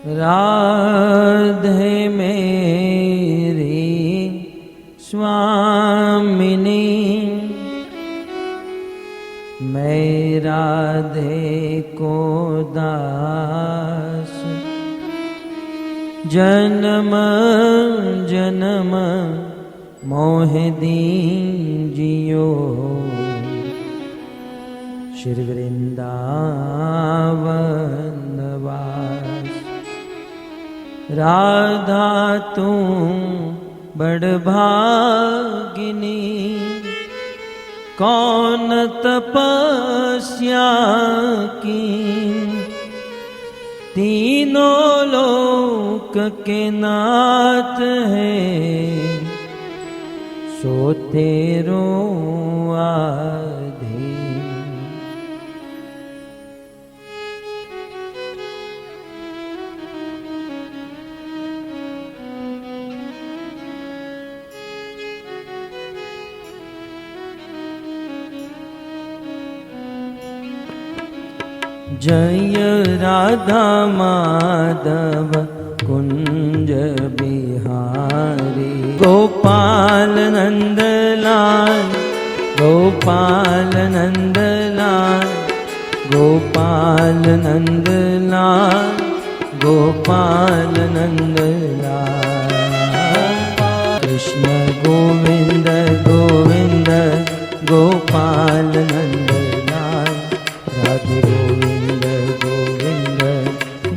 राधे मेरी स्वामिनी, मैं राधे को दास, जन्म जन्म मोह दीजियो, श्री वृंदावन वास। राधा तू बड़ भागिनी, कौन तपस्या की, तीनों लोक के नाथ है, सो तेरो आधीन। जय राधा माधव कुंज बिहारी, गोपाल नंदलाल, गोपाल नंदलाल, गोपाल नंदलाल, गोपाल नंदलाल। कृष्ण गोविंद गोविंद गोपाल नंदलाल, राधे गोविंद गोविंद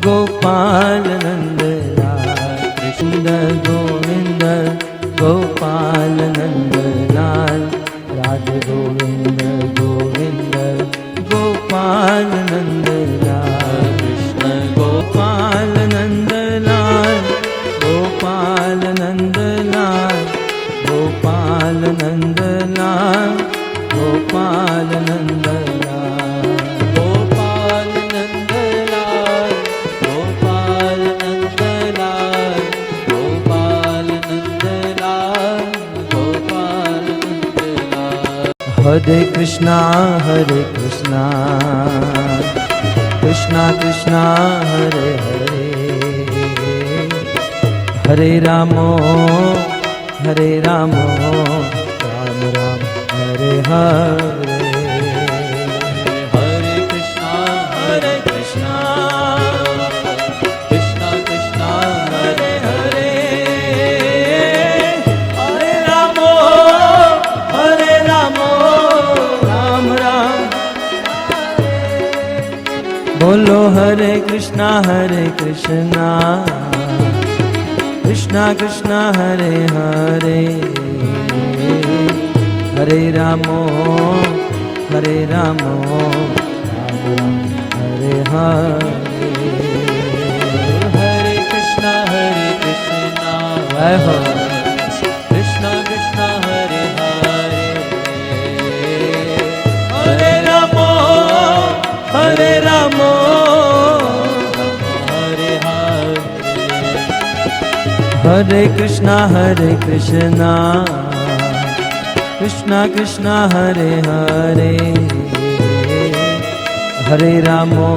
गोपाल नंदलाल, कृष्ण गोविंद गोपाल नंदलाल, राधे गोविंद गोविंद गोपाल नंदलाल, कृष्ण गोपाल नंदलाल, गोपाल नंदलाल, गोपाल नंदलाल, गोपाल नंदलाल, गोपाल नंदलाल, गोपाल नंदलाल, गोपाल नंदलाल, गोपाल नंदलाल। हरे कृष्णा कृष्णा कृष्णा हरे हरे, हरे रामो राम राम हरे हरे, हरे कृष्णा कृष्णा कृष्णा हरे हरे, हरे रामो राम राम। बोलो हरे कृष्णा कृष्णा कृष्णा हरे हरे, हरे रामो राम राम हरे हरे, हरे कृष्णा कृष्णा कृष्णा हरे हरे, हरे रामो हरे कृष्णा कृष्णा कृष्णा हरे हरे, हरे रामो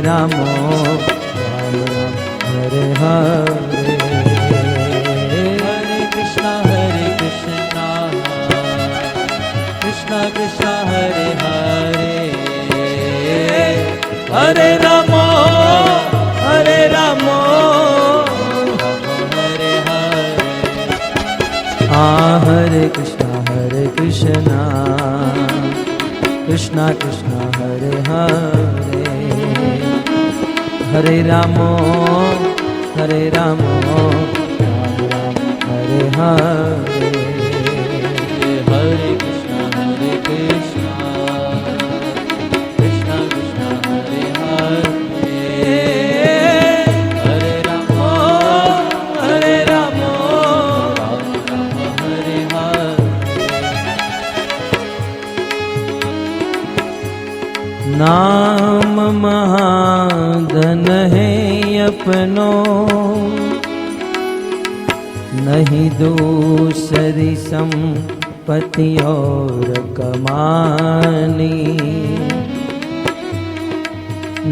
राम राम हरे हरे, हरे कृष्णा कृष्णा कृष्णा हरे हरे, हरे रामो हरे कृष्णा कृष्णा कृष्णा हरे हरे, हरे रामो राम राम हरे हरे, हरे कृष्णा कृष्णा कृष्णा हरे हरे, हरे रामो नाम महाधन है अपनो, नहीं दूसरी संपत्ति और कमानी,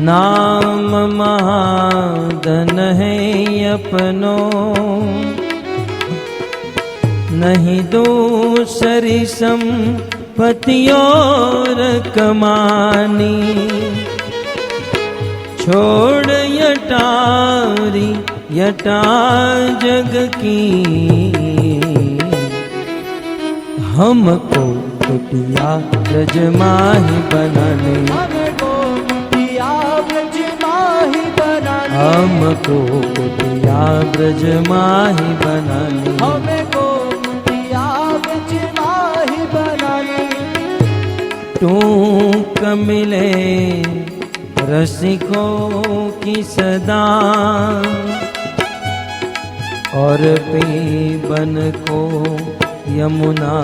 नाम महाधन है अपनो, नहीं दूसरी संपत्ति और कमानी। छोड़ यटारी यटा जग की, हमको कुटिया ब्रज माही बनाने, हमको कुटिया ब्रज माही बनाने, हमको कुटिया ब्रज माही बनाने। हमको कुटिया ब्रज माही बनाने। टूक मिले रसिकों की सदा, और पीबन को यमुना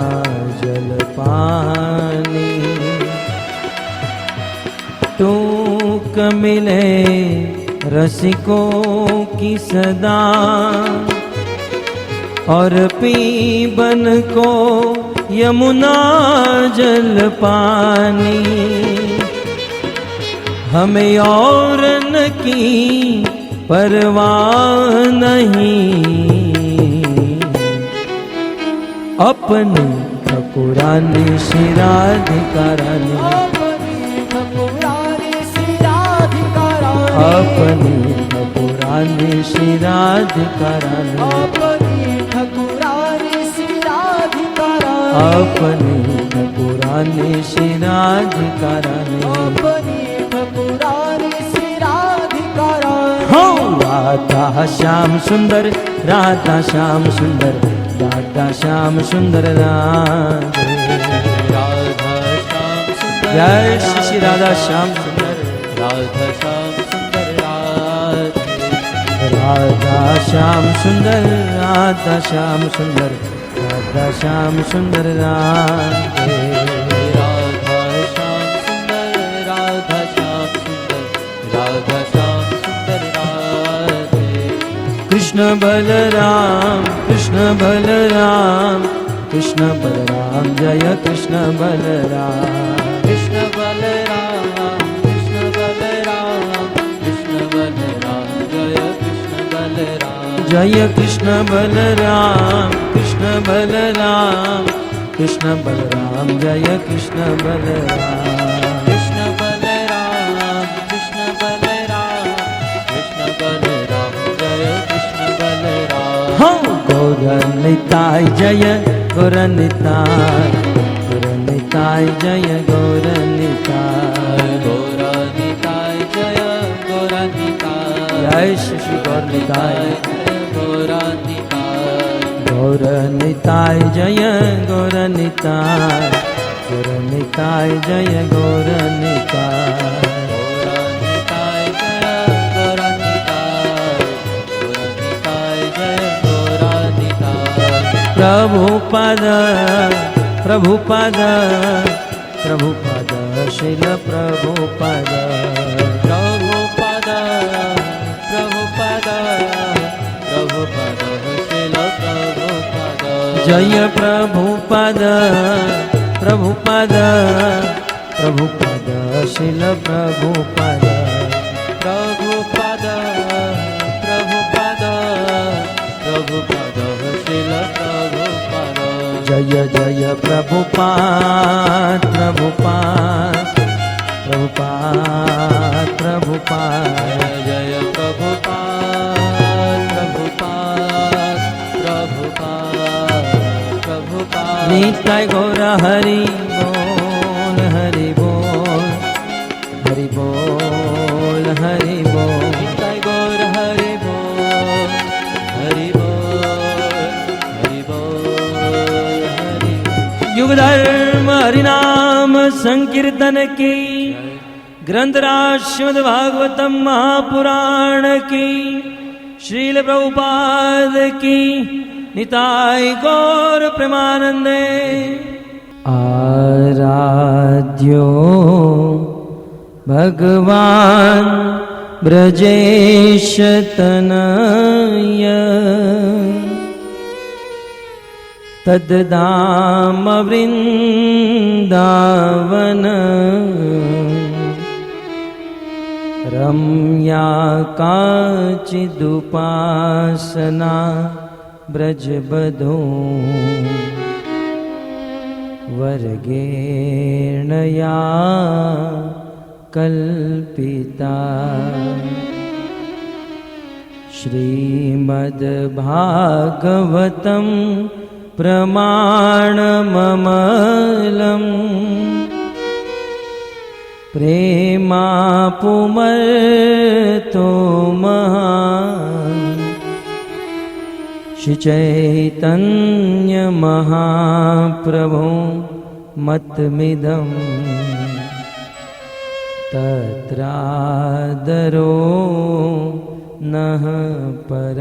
जल पानी। टूक मिले रसिकों की सदा, और पीबन को यमुना जल पानी। हमें औरन की परवाह नहीं, अपने ठकुरानी शिराधिकारानी, अपनी ठकुरानी शिराधिकारानी, अपनी ठकुरानी शिराधिकारानी, अपनी ठकुरानी शिराधिकारानी, अपनी ठकुरानी शिराधिकारानी। अपनी ठकुरानी शिराधिकारानी। हो राधा श्याम सुंदर, राधा श्याम सुंदर, राधा श्याम सुंदर राधे। राधा श्याम सुंदर, जय श्री श्री राधा श्याम सुंदर, राधा श्याम सुंदर राधे। राधा श्याम सुंदर, राधा श्याम सुंदर, राधा श्याम सुंदर राधे। राधा श्याम सुंदर, राधा श्याम सुंदर, राधा श्याम सुंदर राधे। कृष्ण बलराम, कृष्ण बलराम, कृष्ण बलराम, जय कृष्ण बलराम। कृष्ण बलराम, कृष्ण बलराम, कृष्ण बलराम, जय कृष्ण बलराम। जय कृष्ण बलराम, कृष्ण बलराम, कृष्ण बलराम, जय कृष्ण बलराम। कृष्ण बलराम, कृष्ण बलराम, कृष्ण बलराम, जय कृष्ण बलराम। हाँ गौरनिताय जय गौरनिताय, गौरनिताय जय गौरनिताय, गौरनिताय जय गौरनिताय, जय श्री गौरनिताय, गौरनिताय, गौरनिताय जय गौरनिताय, गौरनिताय जय गौरनिताय। गौरनिताय जय गौरनिताय, गौरनिताय जय गौरनिताय। प्रभुपद प्रभुपद प्रभुपद शिल प्रभुपद, प्रभुपद प्रभुपद प्रभुपद शिल प्रभुपद। जय प्रभुपद प्रभुपद प्रभुपद शिल प्रभुपद, प्रभुपद प्रभुपद प्रभुपद शिल प्रभुपद। जय जय प्रभुपाद प्रभुपाद प्रभुपाद प्रभुपाद, जय प्रभुपाद प्रभुपाद प्रभुपाद प्रभुपाद। निताय गौर हरि बोल, हरि बोल, हरि बोल, हरि बोल। निताय गौर हरि बोल, हरि बोल, हरि बोल, हरि बोल। युग धर्म हरिनाम संकीर्तन की, ग्रंथराज श्रीमद् भागवतम महापुराण की, श्रील प्रभुपाद की, निताय गौर प्रेमानंदे। आराध्यो भगवान ब्रजेश तनय, तद्धाम वृंदावन, रम्या काचिदुपासना ब्रजबधो वर्गेण या कल्पिता श्रीमद्भागवतं प्रमाणममलम् प्रेमापुमर्तो महान् श्रीचैतन्यमहाप्रभो मतमिदम् तत्रादरो नः पर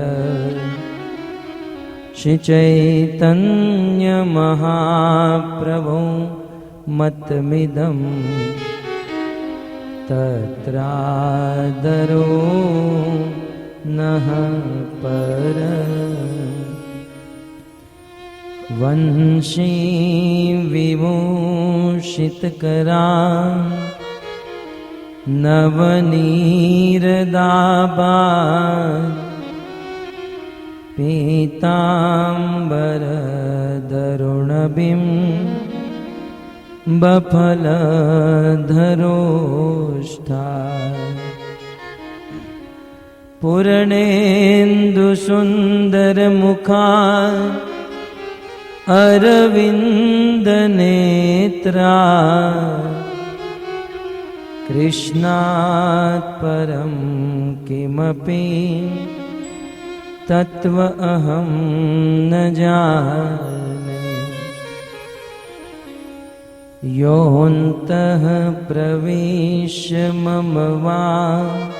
श्रीचैतन्यमहाप्रभो मतमिदम् तत्रादरो नः पर वंशी विभूषितकरा नवनीरदाबा पीताम्बरदरुणबिं बफलधरोष्ठा पूर्णेन्दुसुन्दरमुखा अरविन्दनेत्रा कृष्णात् परं किमपि तत्त्व अहं न जाने योऽन्तः प्रविश्य मम वाचमिमां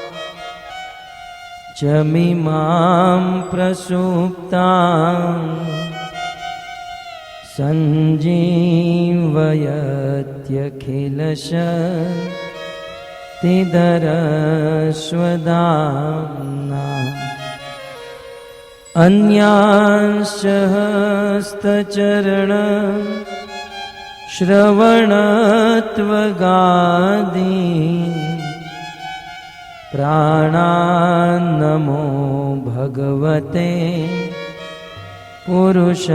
प्रसुप्तां सञ्जीवयत्यखिलशक्तिधरस्वधाम्ना अन्यांश्च हस्तचरण श्रवणत्वगादि प्राणान्नमो भगवते पुरुषाय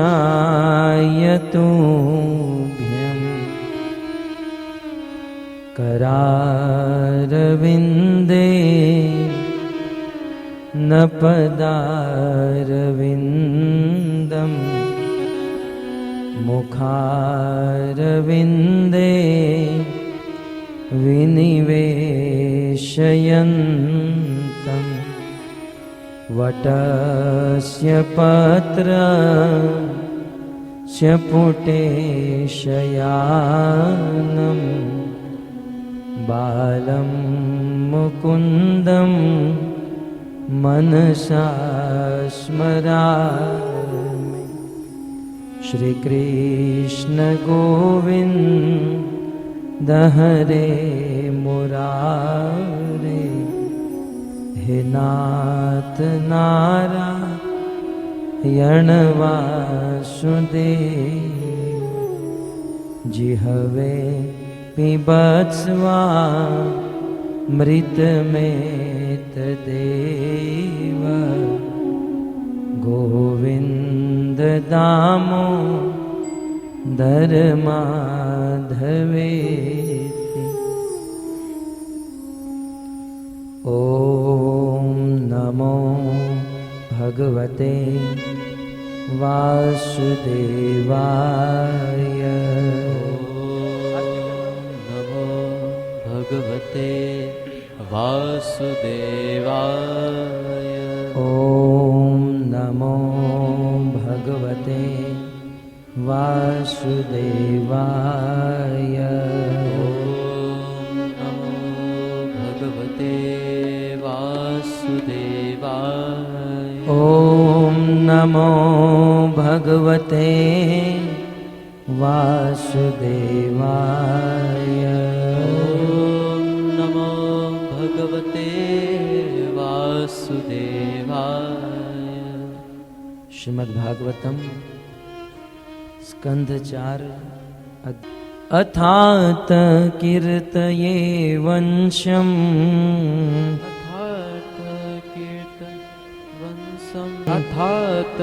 तुभ्यं करारविन्दे न पदारविन्दम् मुखारविन्दे विनिवेशयन्तम् वटस्य पत्रस्य पुटे शयानं बालं मुकुन्दं मनसा स्मरामि श्रीकृष्ण गोविन्द हरे मुरारे हे नाथ नारायण वासुदेव जिहवे पिबत्स्वा मृतमेतदेव गोविन्द दामोदर माधवेति ॐ नमो भगवते वासुदेवाय नमो भगवते वासुदेवाय ॐ नमो भगवते वासुदेवाय नमो भगवते वासुदेवाय ॐ नमो भगवते वासुदेवाय नमो भगवते वासुदेवाय श्रीमद्भागवतम स्कंध 4 अथात कीर्तये वंशम् अथात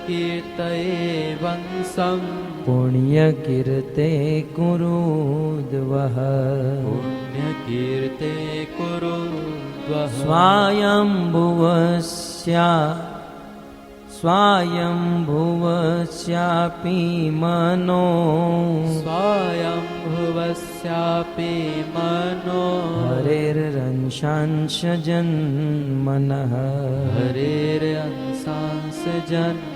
कीर्तये वंशम् पुण्यकीर्ते कुरुद्वः पुण्यकीर्ते कुरुद्वः स्वायम्भुवस्यापि मनो स्वायम्भुवस्यापि मनो हरेरंशांश जन्मनः हरेरंशांश जन्म।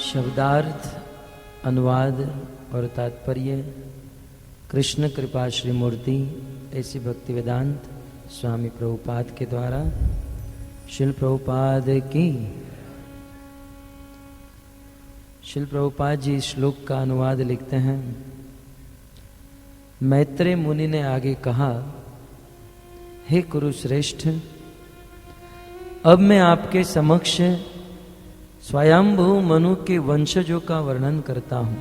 शब्दार्थ, अनुवाद और तात्पर्य कृष्ण कृपा श्री मूर्ति ऐसी भक्ति वेदांत स्वामी प्रभुपाद के द्वारा शिल प्रभुपाद की। शिल प्रभुपाद जी इस श्लोक का अनुवाद लिखते हैं। मैत्रेय मुनि ने आगे कहा, हे कुरुश्रेष्ठ, अब मैं आपके समक्ष स्वयंभू मनु के वंशजों का वर्णन करता हूं,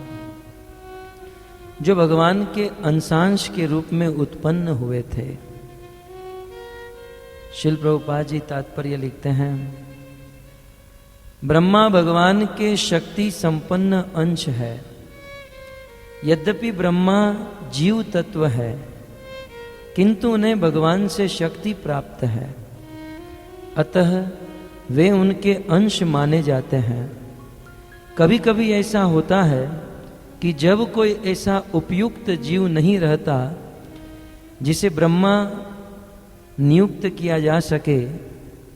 जो भगवान के अंशांश के रूप में उत्पन्न हुए थे। शिल प्रभुपाद जी तात्पर्य लिखते हैं, ब्रह्मा भगवान के शक्ति संपन्न अंश है। यद्यपि ब्रह्मा जीव तत्व है, किंतु उन्हें भगवान से शक्ति प्राप्त है, अतः वे उनके अंश माने जाते हैं। कभी कभी ऐसा होता है कि जब कोई ऐसा उपयुक्त जीव नहीं रहता जिसे ब्रह्मा नियुक्त किया जा सके,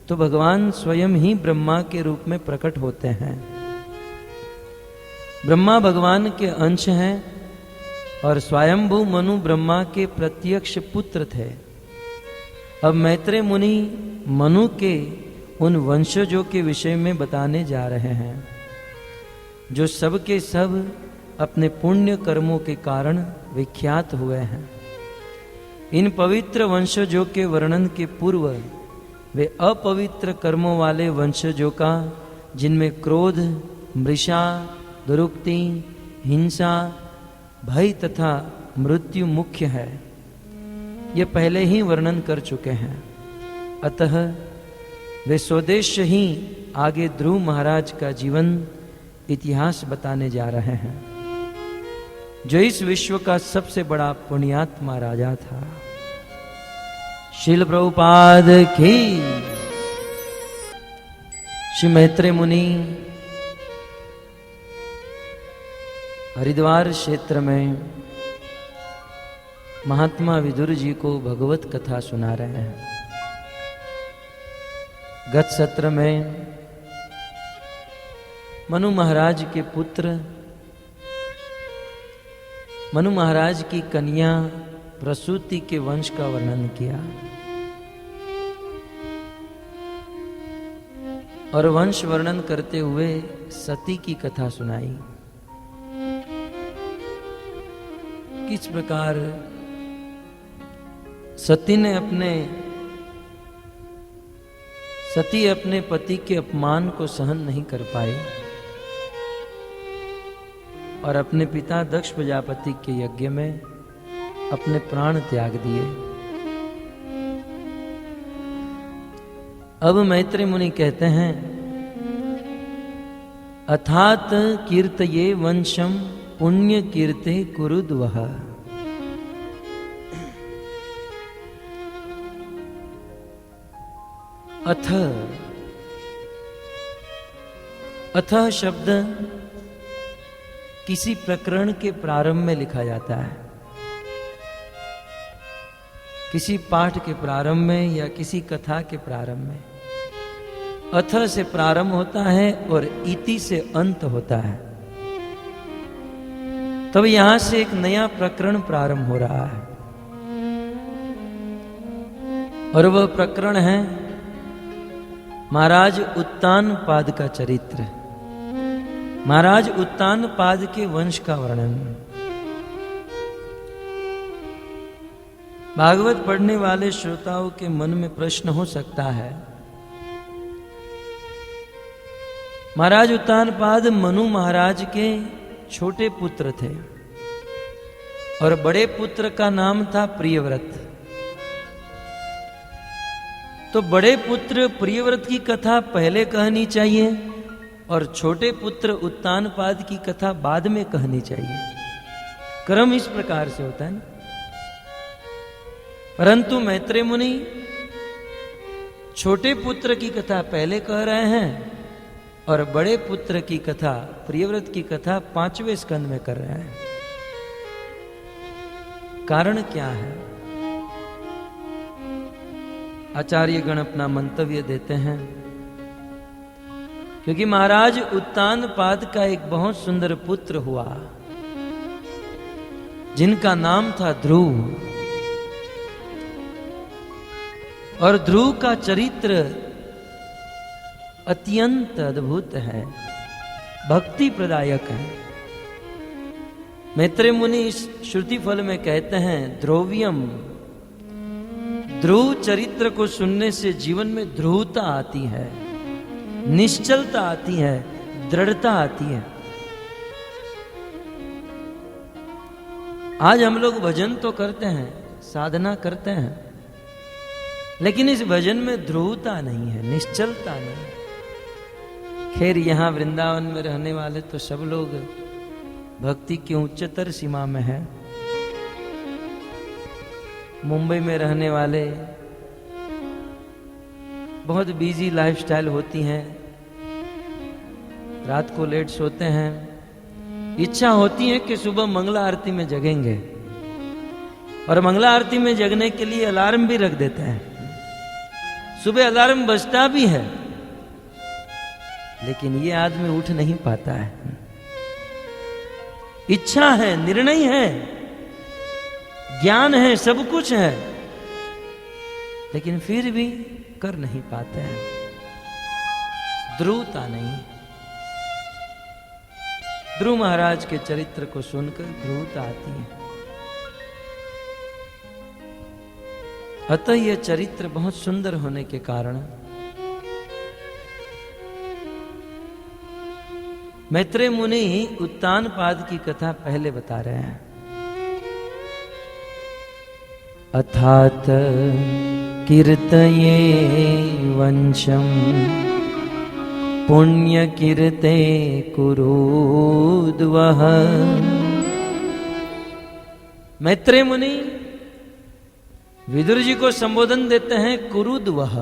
तो भगवान स्वयं ही ब्रह्मा के रूप में प्रकट होते हैं। ब्रह्मा भगवान के अंश हैं और स्वयंभू मनु ब्रह्मा के प्रत्यक्ष पुत्र थे। अब मैत्रेय मुनि मनु के उन वंशजों के विषय में बताने जा रहे हैं, जो सब के सब अपने पुण्य कर्मों के कारण विख्यात हुए हैं। इन पवित्र वंशजों के वर्णन के पूर्व वे अपवित्र कर्मों वाले वंशजों का, जिनमें क्रोध, मृषा, दुरुक्ति, हिंसा, भय तथा मृत्यु मुख्य है, ये पहले ही वर्णन कर चुके हैं। अतः वे स्वदेश ही आगे ध्रुव महाराज का जीवन इतिहास बताने जा रहे हैं, जो इस विश्व का सबसे बड़ा पुण्यात्मा राजा था। शिल प्रभुपाद की। श्री मैत्रेय मुनि हरिद्वार क्षेत्र में महात्मा विदुर जी को भगवत कथा सुना रहे हैं। गत सत्र में मनु महाराज के पुत्र, मनु महाराज की कन्या प्रसूति के वंश का वर्णन किया और वंश वर्णन करते हुए सती की कथा सुनाई। किस प्रकार सती अपने पति के अपमान को सहन नहीं कर पाई और अपने पिता दक्ष प्रजापति के यज्ञ में अपने प्राण त्याग दिए। अब मैत्रेय मुनि कहते हैं, अथात कीर्तये वंशम पुण्य कीर्ते कुरुद्वः। अथ शब्द किसी प्रकरण के प्रारंभ में लिखा जाता है, किसी पाठ के प्रारंभ में या किसी कथा के प्रारंभ में। अथ से प्रारंभ होता है और इति से अंत होता है। तब यहां से एक नया प्रकरण प्रारंभ हो रहा है और वह प्रकरण है महाराज उत्तानपाद का चरित्र, महाराज उत्तानपाद के वंश का वर्णन। भागवत पढ़ने वाले श्रोताओं के मन में प्रश्न हो सकता है, महाराज उत्तानपाद मनु महाराज के छोटे पुत्र थे और बड़े पुत्र का नाम था प्रियव्रत। तो बड़े पुत्र प्रियव्रत की कथा पहले कहनी चाहिए और छोटे पुत्र उत्तानपाद की कथा बाद में कहनी चाहिए। क्रम इस प्रकार से होता है ना। परंतु मैत्रेय मुनि छोटे पुत्र की कथा पहले कह रहे हैं और बड़े पुत्र की कथा, प्रियव्रत की कथा 5वें स्कंद में कर रहे हैं। कारण क्या है? आचार्य गण अपना मंतव्य देते हैं। क्योंकि महाराज उत्तानपाद का एक बहुत सुंदर पुत्र हुआ जिनका नाम था ध्रुव, और ध्रुव का चरित्र अत्यंत अद्भुत है, भक्ति प्रदायक है। मैत्रेय मुनि इस श्रुति फल में कहते हैं ध्रुव्यम, ध्रुव चरित्र को सुनने से जीवन में ध्रुवता आती है, निश्चलता आती है, दृढ़ता आती है। आज हम लोग भजन तो करते हैं, साधना करते हैं, लेकिन इस भजन में ध्रुवता नहीं है, निश्चलता नहीं। खैर यहां वृंदावन में रहने वाले तो सब लोग भक्ति की उच्चतर सीमा में है। मुंबई में रहने वाले बहुत बिजी लाइफस्टाइल होती हैं, रात को लेट सोते हैं, इच्छा होती है कि सुबह मंगला आरती में जगेंगे और मंगला आरती में जगने के लिए अलार्म भी रख देते हैं। सुबह अलार्म बजता भी है लेकिन ये आदमी उठ नहीं पाता है। इच्छा है, निर्णय है, ज्ञान है, सब कुछ है, लेकिन फिर भी कर नहीं पाते हैं, ध्रुवता नहीं। ध्रुव महाराज के चरित्र को सुनकर ध्रुवता आती है। अतः यह चरित्र बहुत सुंदर होने के कारण मैत्रेय मुनि उत्तानपाद की कथा पहले बता रहे हैं। अथात कीर्तये वंशम पुण्य कीर्ते कुरुद्वः। मैत्रेय मुनि विदुर जी को संबोधन देते हैं कुरुद्वः।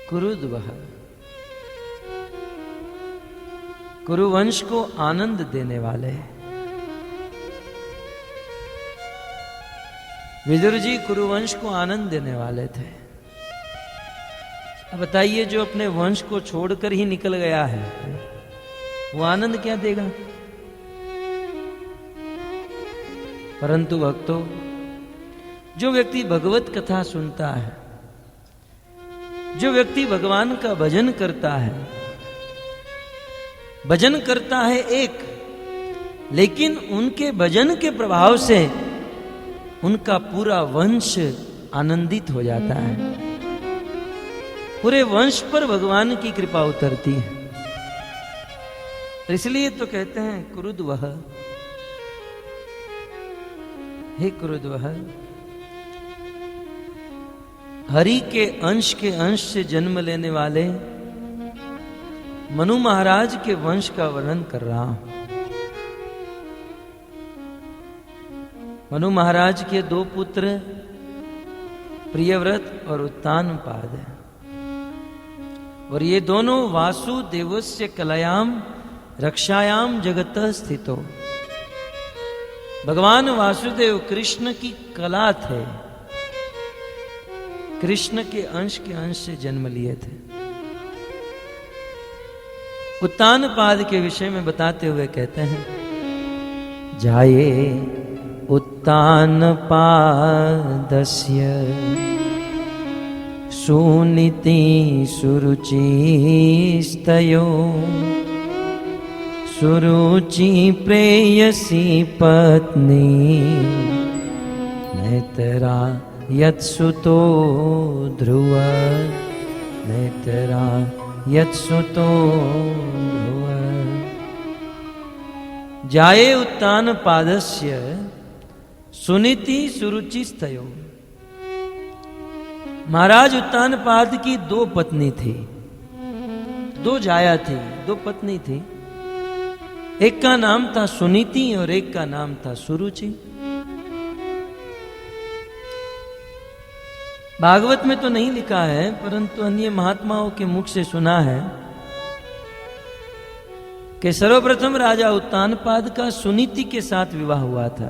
कुरुद्वः कुरुवंश को आनंद देने वाले। विदुर जी कुरुवंश को आनंद देने वाले थे। अब बताइए, जो अपने वंश को छोड़कर ही निकल गया है वो आनंद क्या देगा? परंतु भक्तों, जो व्यक्ति भगवत कथा सुनता है, जो व्यक्ति भगवान का भजन करता है, भजन करता है एक, लेकिन उनके भजन के प्रभाव से उनका पूरा वंश आनंदित हो जाता है, पूरे वंश पर भगवान की कृपा उतरती है। इसलिए तो कहते हैं कुरुद्वः, हे कुरुद्वः, हरि के अंश से जन्म लेने वाले मनु महाराज के वंश का वर्णन कर रहा हूं। मनु महाराज के 2 पुत्र प्रियव्रत और उत्तानपाद हैं, और ये दोनों वासुदेवस्य कलयाम रक्षायाम जगतः स्थितो। भगवान वासुदेव कृष्ण की कला थे, कृष्ण के अंश से जन्म लिए थे। उत्तानपाद के विषय में बताते हुए कहते हैं, जाये उत्तानपादस्य सुनीति सुरुचिस्तयो सुरुचि प्रेयसी पत्नी नेतरा यत्सुतो ध्रुव नेतरा यत्सुतो ध्रुव। जाये उत्तान पादस्य सुनीति सुरुचिस्तयो। महाराज उत्तान पाद की दो पत्नी थी, दो जाया थी, दो पत्नी थी। एक का नाम था सुनीति और एक का नाम था सुरुचि। भागवत में तो नहीं लिखा है, परंतु अन्य महात्माओं के मुख से सुना है कि सर्वप्रथम राजा उत्तानपाद का सुनीति के साथ विवाह हुआ था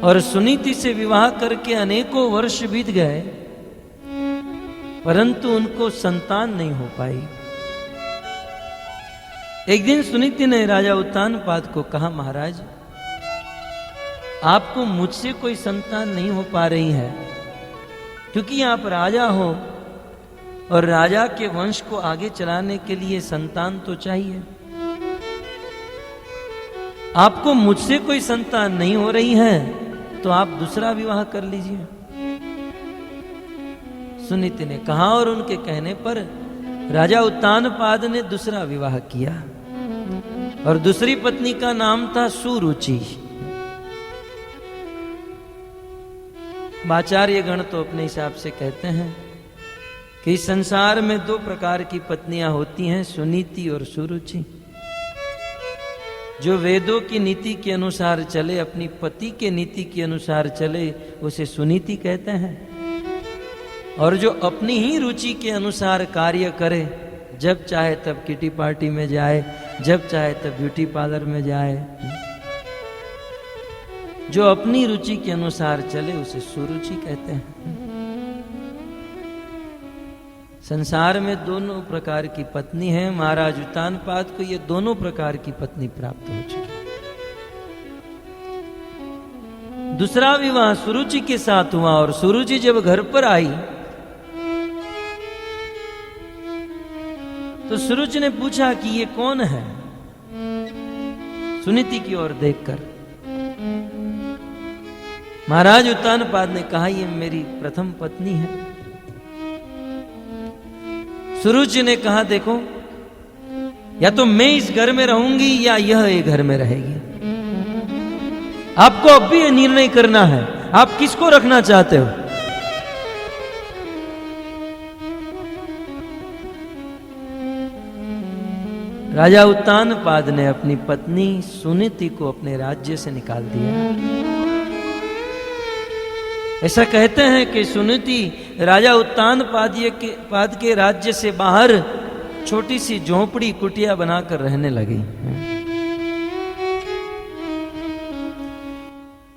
और सुनीति से विवाह करके अनेकों वर्ष बीत गए, परंतु उनको संतान नहीं हो पाई। एक दिन सुनीति ने राजा उत्तानपाद को कहा, महाराज आपको मुझसे कोई संतान नहीं हो पा रही है, क्योंकि आप राजा हो और राजा के वंश को आगे चलाने के लिए संतान तो चाहिए। आपको मुझसे कोई संतान नहीं हो रही है तो आप दूसरा विवाह कर लीजिए। सुनीति ने कहा और उनके कहने पर राजा उत्तानपाद ने दूसरा विवाह किया और दूसरी पत्नी का नाम था सुरुचि। आचार्य गण तो अपने हिसाब से कहते हैं कि इस संसार में दो प्रकार की पत्नियां होती हैं, सुनीति और सुरुचि। जो वेदों की नीति के अनुसार चले, अपनी पति के नीति के अनुसार चले, उसे सुनीति कहते हैं। और जो अपनी ही रुचि के अनुसार कार्य करे, जब चाहे तब किटी पार्टी में जाए, जब चाहे तब ब्यूटी पार्लर में जाए, जो अपनी रुचि के अनुसार चले उसे सुरुचि कहते हैं। संसार में दोनों प्रकार की पत्नी है। महाराज उत्तानपाद को ये दोनों प्रकार की पत्नी प्राप्त हो चुकी। दूसरा विवाह सुरुचि के साथ हुआ और सुरुचि जब घर पर आई तो सुरुचि ने पूछा कि ये कौन है, सुनीति की ओर देखकर। महाराज उत्तानपाद ने कहा, ये मेरी प्रथम पत्नी है। सुरुचि ने कहा, देखो या तो मैं इस घर में रहूंगी या यह एक घर में रहेगी। आपको अब भी यह निर्णय करना है, आप किसको रखना चाहते हो। राजा उत्तानपाद ने अपनी पत्नी सुनीति को अपने राज्य से निकाल दिया। ऐसा कहते हैं कि सुनीति राजा उत्तानपाद के राज्य से बाहर छोटी सी झोंपड़ी कुटिया बनाकर रहने लगी।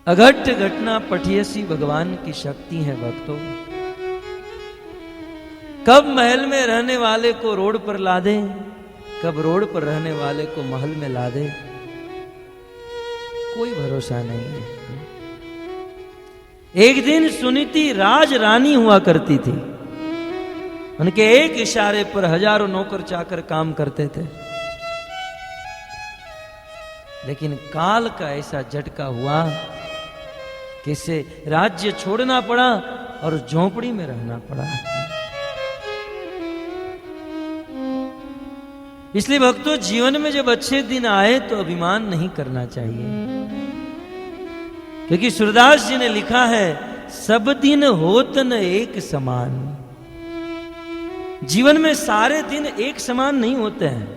अघट घटना पठियसी भगवान की शक्ति है भक्तों। कब महल में रहने वाले को रोड पर ला दे, कब रोड पर रहने वाले को महल में ला दे, कोई भरोसा नहीं है। एक दिन सुनीति राज रानी हुआ करती थी। उनके एक इशारे पर हजारों नौकर चाकर काम करते थे। लेकिन काल का ऐसा झटका हुआ कि इसे राज्य छोड़ना पड़ा और झोंपड़ी में रहना पड़ा। इसलिए भक्तों, जीवन में जब अच्छे दिन आए तो अभिमान नहीं करना चाहिए, क्योंकि सूरदास जी ने लिखा है, सब दिन होत न एक समान। जीवन में सारे दिन एक समान नहीं होते हैं।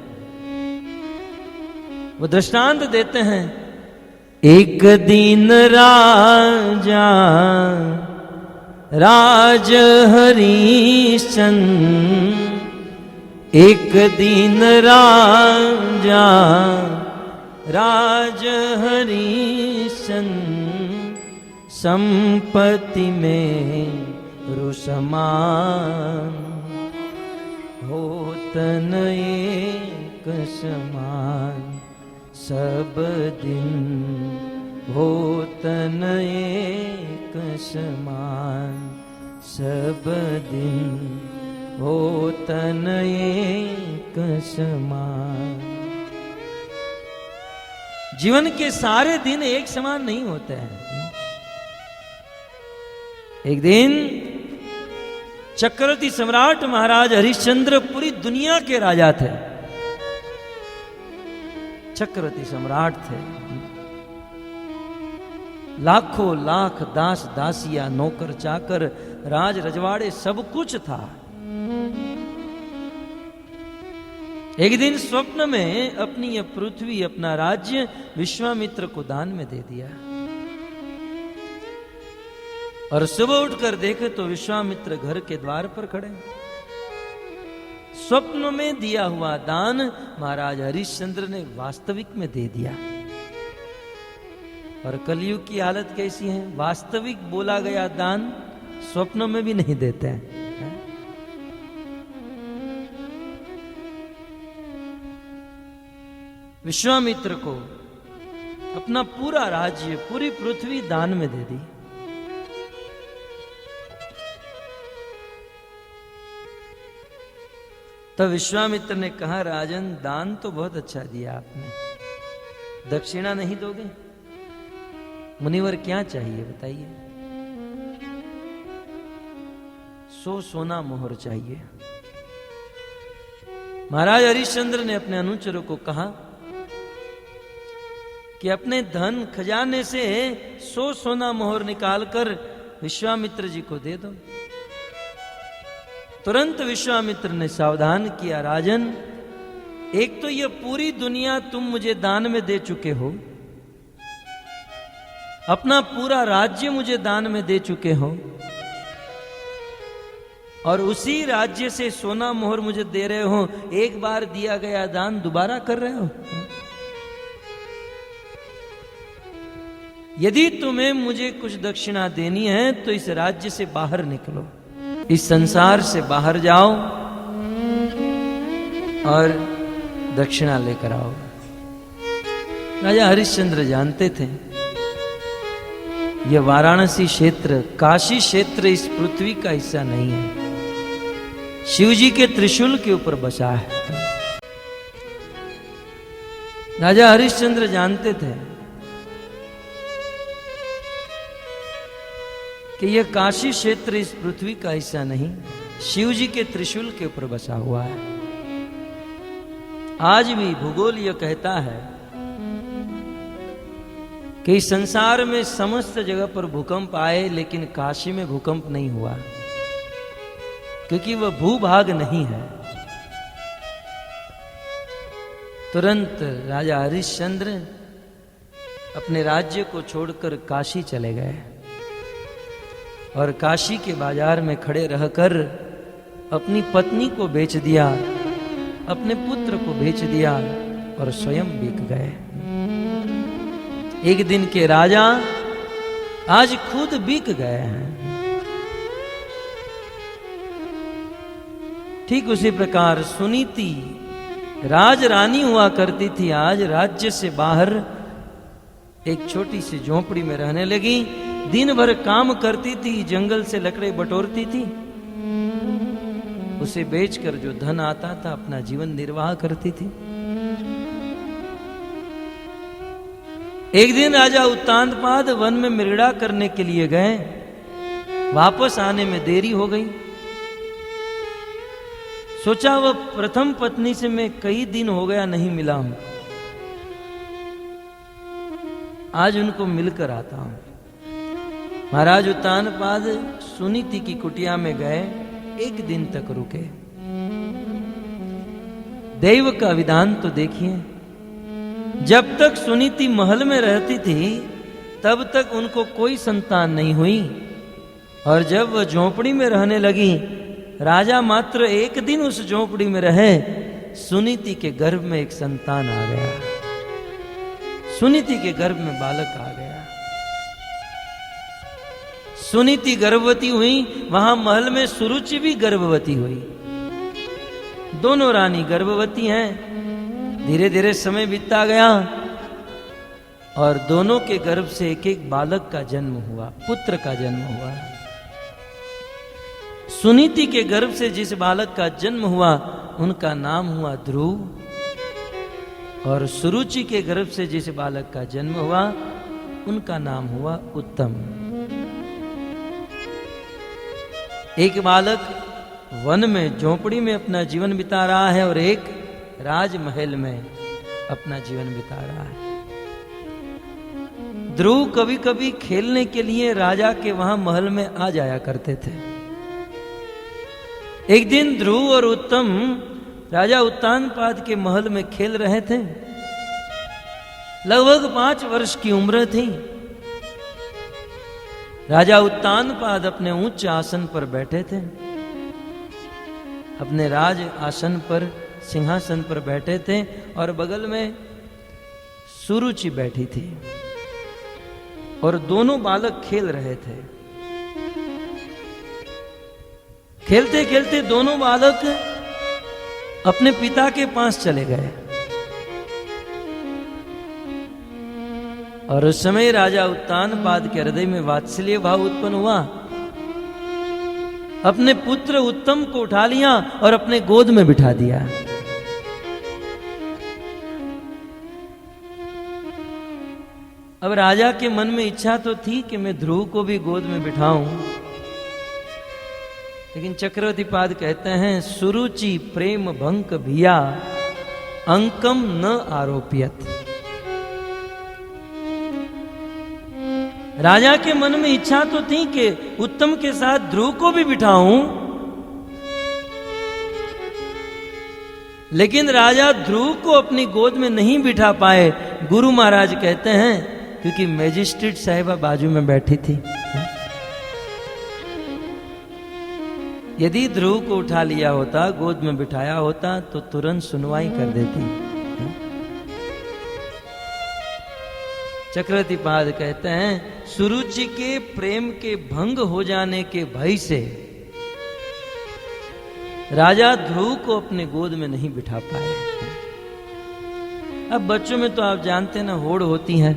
वो दृष्टांत देते हैं, एक दिन राजा राज हरिश्चंद्र, एक दिन राजा राज हरिश्चंद्र, संपत्ति में रुसमान, होत न एक समान। सब दिन होत न एक समान, सब दिन होत न एक समान। जीवन के सारे दिन एक समान नहीं होते हैं। एक दिन चक्रवर्ती सम्राट महाराज हरिश्चंद्र पूरी दुनिया के राजा थे। चक्रवर्ती सम्राट थे। लाखों लाख दास दासिया, नौकर चाकर, राज रजवाड़े, सब कुछ था। एक दिन स्वप्न में अपनी यह पृथ्वी, अपना राज्य विश्वामित्र को दान में दे दिया। और सुबह उठकर देखे तो विश्वामित्र घर के द्वार पर खड़े। स्वप्न में दिया हुआ दान महाराज हरिश्चंद्र ने वास्तविक में दे दिया। और कलयुग की हालत कैसी है? वास्तविक बोला गया दान स्वप्न में भी नहीं देते हैं। विश्वामित्र को अपना पूरा राज्य, पूरी पृथ्वी दान में दे दी। तब विश्वामित्र ने कहा, राजन दान तो बहुत अच्छा दिया आपने, दक्षिणा नहीं दोगे? मुनिवर क्या चाहिए बताइए? 100 सोना मोहर चाहिए। महाराज हरिश्चंद्र ने अपने अनुचरों को कहा कि अपने धन खजाने से 100 सोना मोहर निकालकर विश्वामित्र जी को दे दो। तुरंत विश्वामित्र ने सावधान किया, राजन एक तो यह पूरी दुनिया तुम मुझे दान में दे चुके हो, अपना पूरा राज्य मुझे दान में दे चुके हो, और उसी राज्य से सोना मोहर मुझे दे रहे हो। एक बार दिया गया दान दोबारा कर रहे हो। यदि तुम्हें मुझे कुछ दक्षिणा देनी है तो इस राज्य से बाहर निकलो, इस संसार से बाहर जाओ और दक्षिणा लेकर आओ। राजा हरिश्चंद्र जानते थे यह वाराणसी क्षेत्र, काशी क्षेत्र इस पृथ्वी का हिस्सा नहीं है, शिव जी के त्रिशूल के ऊपर बसा है। राजा हरिश्चंद्र जानते थे कि यह काशी क्षेत्र इस पृथ्वी का हिस्सा नहीं, शिव जी के त्रिशूल के ऊपर बसा हुआ है। आज भी भूगोल यह कहता है कि इस संसार में समस्त जगह पर भूकंप आए, लेकिन काशी में भूकंप नहीं हुआ, क्योंकि वह भूभाग नहीं है। तुरंत राजा हरिश्चंद्र अपने राज्य को छोड़कर काशी चले गए और काशी के बाजार में खड़े रहकर अपनी पत्नी को बेच दिया, अपने पुत्र को बेच दिया और स्वयं बिक गए। एक दिन के राजा आज खुद बिक गए हैं। ठीक उसी प्रकार सुनीति राज रानी हुआ करती थी, आज राज्य से बाहर एक छोटी सी झोंपड़ी में रहने लगी। दिन भर काम करती थी, जंगल से लकड़े बटोरती थी, उसे बेचकर जो धन आता था अपना जीवन निर्वाह करती थी। एक दिन राजा उत्तानपाद वन में मृगड़ा करने के लिए गए, वापस आने में देरी हो गई। सोचा वह प्रथम पत्नी से मैं कई दिन हो गया नहीं मिला हूं, आज उनको मिलकर आता हूं। महाराज उत्तानपाद सुनीति की कुटिया में गए, एक दिन तक रुके। दैव का विधान तो देखिए, जब तक सुनीति महल में रहती थी तब तक उनको कोई संतान नहीं हुई, और जब वह झोंपड़ी में रहने लगी, राजा मात्र एक दिन उस झोंपड़ी में रहे, सुनीति के गर्भ में एक संतान आ गया, सुनीति के गर्भ में बालक आ गया। सुनीति गर्भवती हुई, वहां महल में सुरुचि भी गर्भवती हुई। दोनों रानी गर्भवती हैं। धीरे धीरे समय बीतता गया और दोनों के गर्भ से एक एक बालक का जन्म हुआ, पुत्र का जन्म हुआ। सुनीति के गर्भ से जिस बालक का जन्म हुआ उनका नाम हुआ ध्रुव, और सुरुचि के गर्भ से जिस बालक का जन्म हुआ उनका नाम हुआ उत्तम। एक बालक वन में झोंपड़ी में अपना जीवन बिता रहा है और एक राजमहल में अपना जीवन बिता रहा है। ध्रुव कभी कभी खेलने के लिए राजा के वहां महल में आ जाया करते थे। एक दिन ध्रुव और उत्तम राजा उत्तानपाद के महल में खेल रहे थे। लगभग 5 वर्ष की उम्र थी। राजा उत्तानपाद अपने उच्च आसन पर बैठे थे। अपने राज आसन पर, सिंहासन पर बैठे थे और बगल में सुरुचि बैठी थी और दोनों बालक खेल रहे थे। खेलते खेलते दोनों बालक अपने पिता के पास चले गए और उस समय राजा उत्तानपाद के हृदय में वात्सल्य भाव उत्पन्न हुआ। अपने पुत्र उत्तम को उठा लिया और अपने गोद में बिठा दिया। अब राजा के मन में इच्छा तो थी कि मैं ध्रुव को भी गोद में बिठाऊं, लेकिन चक्रवर्ती पाद कहते हैं सुरुचि प्रेम भंक भिया अंकम न आरोपियत। राजा के मन में इच्छा तो थी कि उत्तम के साथ ध्रुव को भी बिठाऊं, लेकिन राजा ध्रुव को अपनी गोद में नहीं बिठा पाए। गुरु महाराज कहते हैं क्योंकि मैजिस्ट्रेट साहिबा बाजू में बैठी थी। यदि ध्रुव को उठा लिया होता, गोद में बिठाया होता तो तुरंत सुनवाई कर देती। चक्रवर्ती पाद कहते हैं सुरुचि के प्रेम के भंग हो जाने के भय से राजा ध्रुव को अपने गोद में नहीं बिठा पाए। अब बच्चों में तो आप जानते हैं ना, होड़ होती है।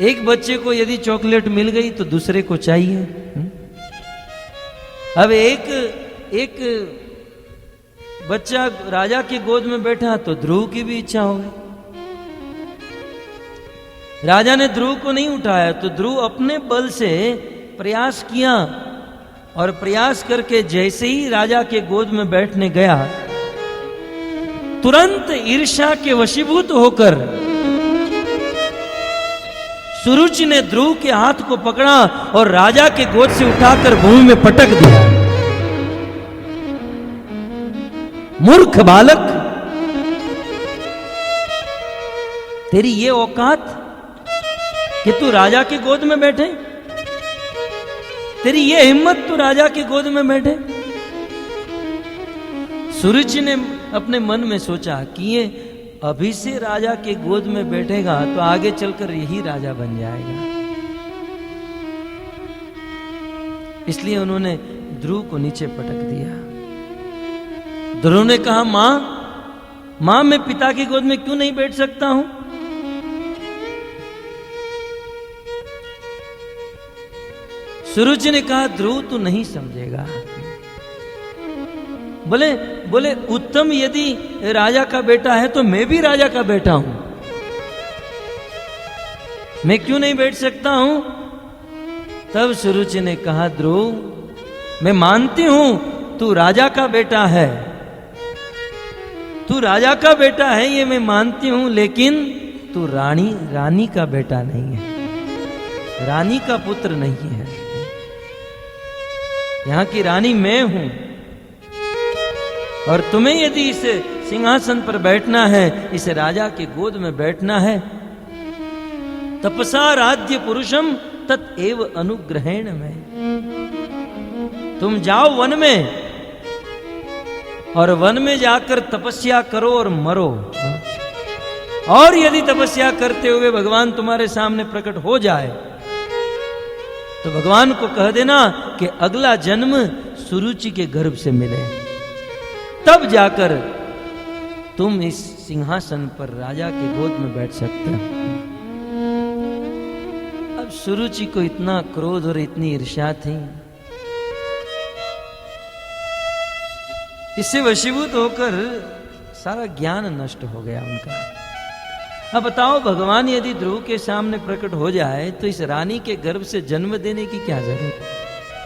एक बच्चे को यदि चॉकलेट मिल गई तो दूसरे को चाहिए। अब एक बच्चा राजा की गोद में बैठा तो ध्रुव की भी इच्छा हो गई। राजा ने ध्रुव को नहीं उठाया तो ध्रुव अपने बल से प्रयास किया और प्रयास करके जैसे ही राजा के गोद में बैठने गया, तुरंत ईर्ष्या के वशीभूत होकर सुरुचि ने ध्रुव के हाथ को पकड़ा और राजा के गोद से उठाकर भूमि में पटक दिया। मूर्ख बालक, तेरी ये औकात कि तू राजा की गोद में बैठे, तेरी ये हिम्मत तू राजा की गोद में बैठे। सुरुचि ने अपने मन में सोचा कि ये अभी से राजा के गोद में बैठेगा तो आगे चलकर यही राजा बन जाएगा। इसलिए उन्होंने ध्रुव को नीचे पटक दिया। ध्रुव ने कहा, मां मैं पिता की गोद में क्यों नहीं बैठ सकता हूं? सुरुचि ने कहा, ध्रुव तू नहीं समझेगा। बोले उत्तम यदि राजा का बेटा है तो मैं भी राजा का बेटा हूं, मैं क्यों नहीं बैठ सकता हूं? तब सुरुचि ने कहा, ध्रुव मैं मानती हूं तू राजा का बेटा है, तू राजा का बेटा है ये मैं मानती हूं, लेकिन तू रानी का बेटा नहीं है, रानी का पुत्र नहीं है। यहां की रानी मैं हूं और तुम्हें यदि इस सिंहासन पर बैठना है, इस राजा के गोद में बैठना है, तपसा राज्य पुरुषम तत्एव अनुग्रहेण में। तुम जाओ वन में और वन में जाकर तपस्या करो और मरो, और यदि तपस्या करते हुए भगवान तुम्हारे सामने प्रकट हो जाए तो भगवान को कह देना कि अगला जन्म सुरुचि के गर्भ से मिले, तब जाकर तुम इस सिंहासन पर राजा के गोद में बैठ सकते हो। अब सुरुचि को इतना क्रोध और इतनी ईर्ष्या थी, इससे वशीभूत होकर सारा ज्ञान नष्ट हो गया उनका। अब बताओ, भगवान यदि ध्रुव के सामने प्रकट हो जाए तो इस रानी के गर्भ से जन्म देने की क्या जरूरत है?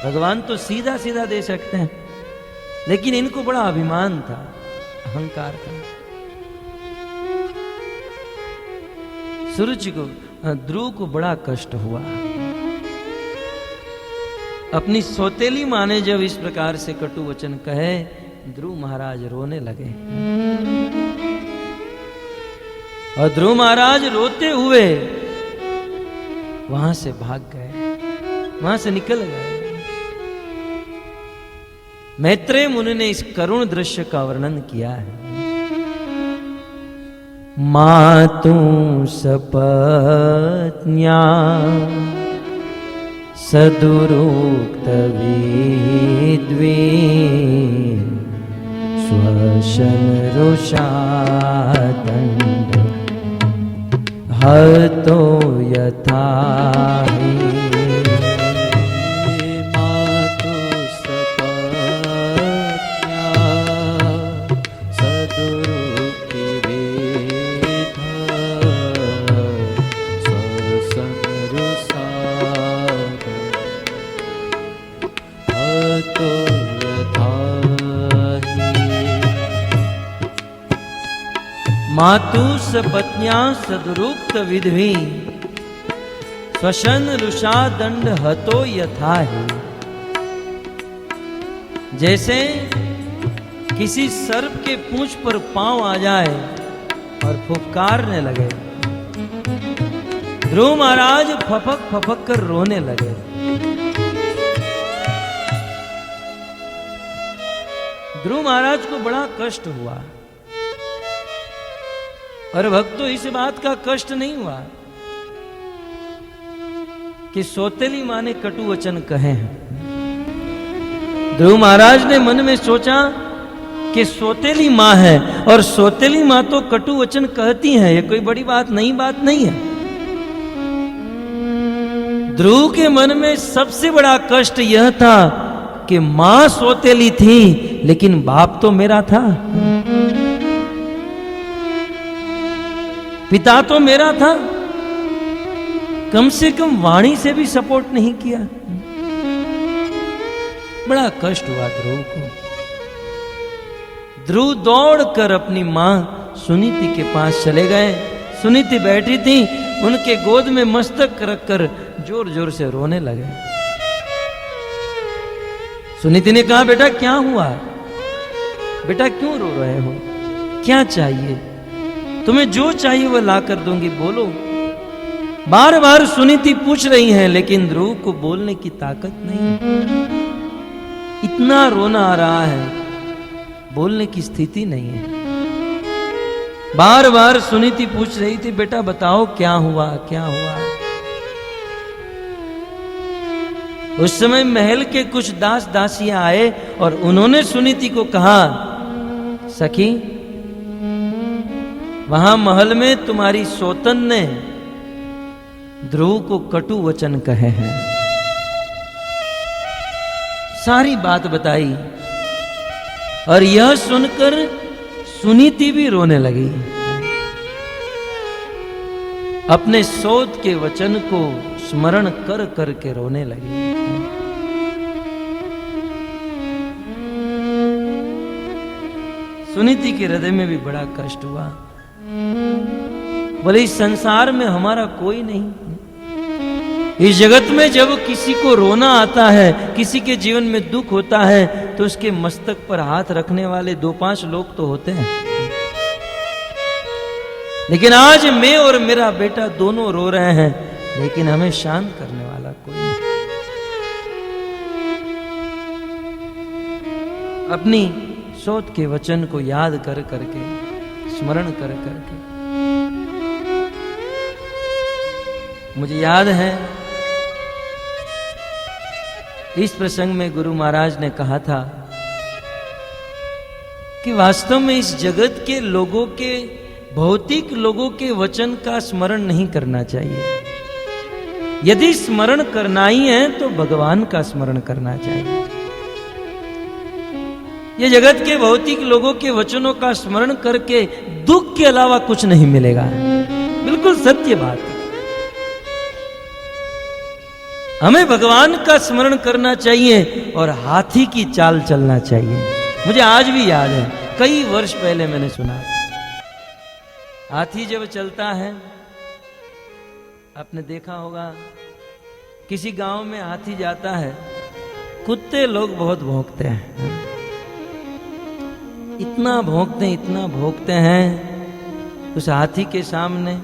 भगवान तो सीधा सीधा दे सकते हैं, लेकिन इनको बड़ा अभिमान था, अहंकार था। सूरज को, ध्रुव को बड़ा कष्ट हुआ। अपनी सौतेली माँ ने जब इस प्रकार से कटु वचन कहे, ध्रुव महाराज रोने लगे। और ध्रुव महाराज रोते हुए वहां से भाग गए, वहां से निकल गए। मैत्रेय मुनि ने इस करुण दृश्य का वर्णन किया है। मातु सपत्न्या सदुरुक्त विद्वे स्वशन रुषादंड हतो यथा हि। मातु सपत्न्या सदुरुक्त विधि स्वशन रुषा दंड हतो यथा हि। जैसे किसी सर्प के पूंछ पर पांव आ जाए और फुफकारने लगे, ध्रुव महाराज फपक फपक कर रोने लगे। ध्रुव महाराज को बड़ा कष्ट हुआ। और भक्तों, इस बात का कष्ट नहीं हुआ कि सौतेली मां ने कटु वचन कहे हैं। ध्रुव महाराज ने मन में सोचा कि सौतेली मां है और सौतेली मां तो कटु वचन कहती है, ये कोई बड़ी बात नहीं है। ध्रुव के मन में सबसे बड़ा कष्ट यह था कि मां सौतेली थी लेकिन बाप तो मेरा था, पिता तो मेरा था, कम से कम वाणी से भी सपोर्ट नहीं किया। बड़ा कष्ट हुआ ध्रुव को। ध्रुव दौड़कर अपनी मां सुनीति के पास चले गए। सुनीति बैठी थी, उनके गोद में मस्तक रखकर जोर जोर से रोने लगे। सुनीति ने कहा, बेटा क्या हुआ, बेटा क्यों रो रहे हो, क्या चाहिए, तुम्हें जो चाहिए वह ला कर दूंगी, बोलो। बार बार सुनीति पूछ रही हैं, लेकिन ध्रुव को बोलने की ताकत नहीं, इतना रोना आ रहा है, बोलने की स्थिति नहीं है। बार बार सुनीति पूछ रही थी, बेटा बताओ क्या हुआ, क्या हुआ। उस समय महल के कुछ दास दासियां आए और उन्होंने सुनीति को कहा, सखी वहां महल में तुम्हारी सौतन ने ध्रुव को कटु वचन कहे हैं। सारी बात बताई और यह सुनकर सुनीति भी रोने लगी। अपने सौत के वचन को स्मरण कर करके रोने लगी। सुनीति के हृदय में भी बड़ा कष्ट हुआ। बोले, इस संसार में हमारा कोई नहीं, इस जगत में जब किसी को रोना आता है, किसी के जीवन में दुख होता है, तो उसके मस्तक पर हाथ रखने वाले 2-5 लोग तो होते हैं, लेकिन आज मैं और मेरा बेटा दोनों रो रहे हैं, लेकिन हमें शांत करने वाला कोई नहीं। अपनी सौत के वचन को याद कर करके, स्मरण कर करके, मुझे याद है इस प्रसंग में गुरु महाराज ने कहा था कि वास्तव में इस जगत के लोगों के, भौतिक लोगों के वचन का स्मरण नहीं करना चाहिए। यदि स्मरण करना ही है तो भगवान का स्मरण करना चाहिए। ये जगत के भौतिक लोगों के वचनों का स्मरण करके दुख के अलावा कुछ नहीं मिलेगा। बिल्कुल सत्य बात है। हमें भगवान का स्मरण करना चाहिए और हाथी की चाल चलना चाहिए। मुझे आज भी याद है, कई वर्ष पहले मैंने सुना, हाथी जब चलता है आपने देखा होगा किसी गांव में हाथी जाता है, कुत्ते लोग बहुत भौंकते हैं, इतना भौंकते हैं उस हाथी के सामने,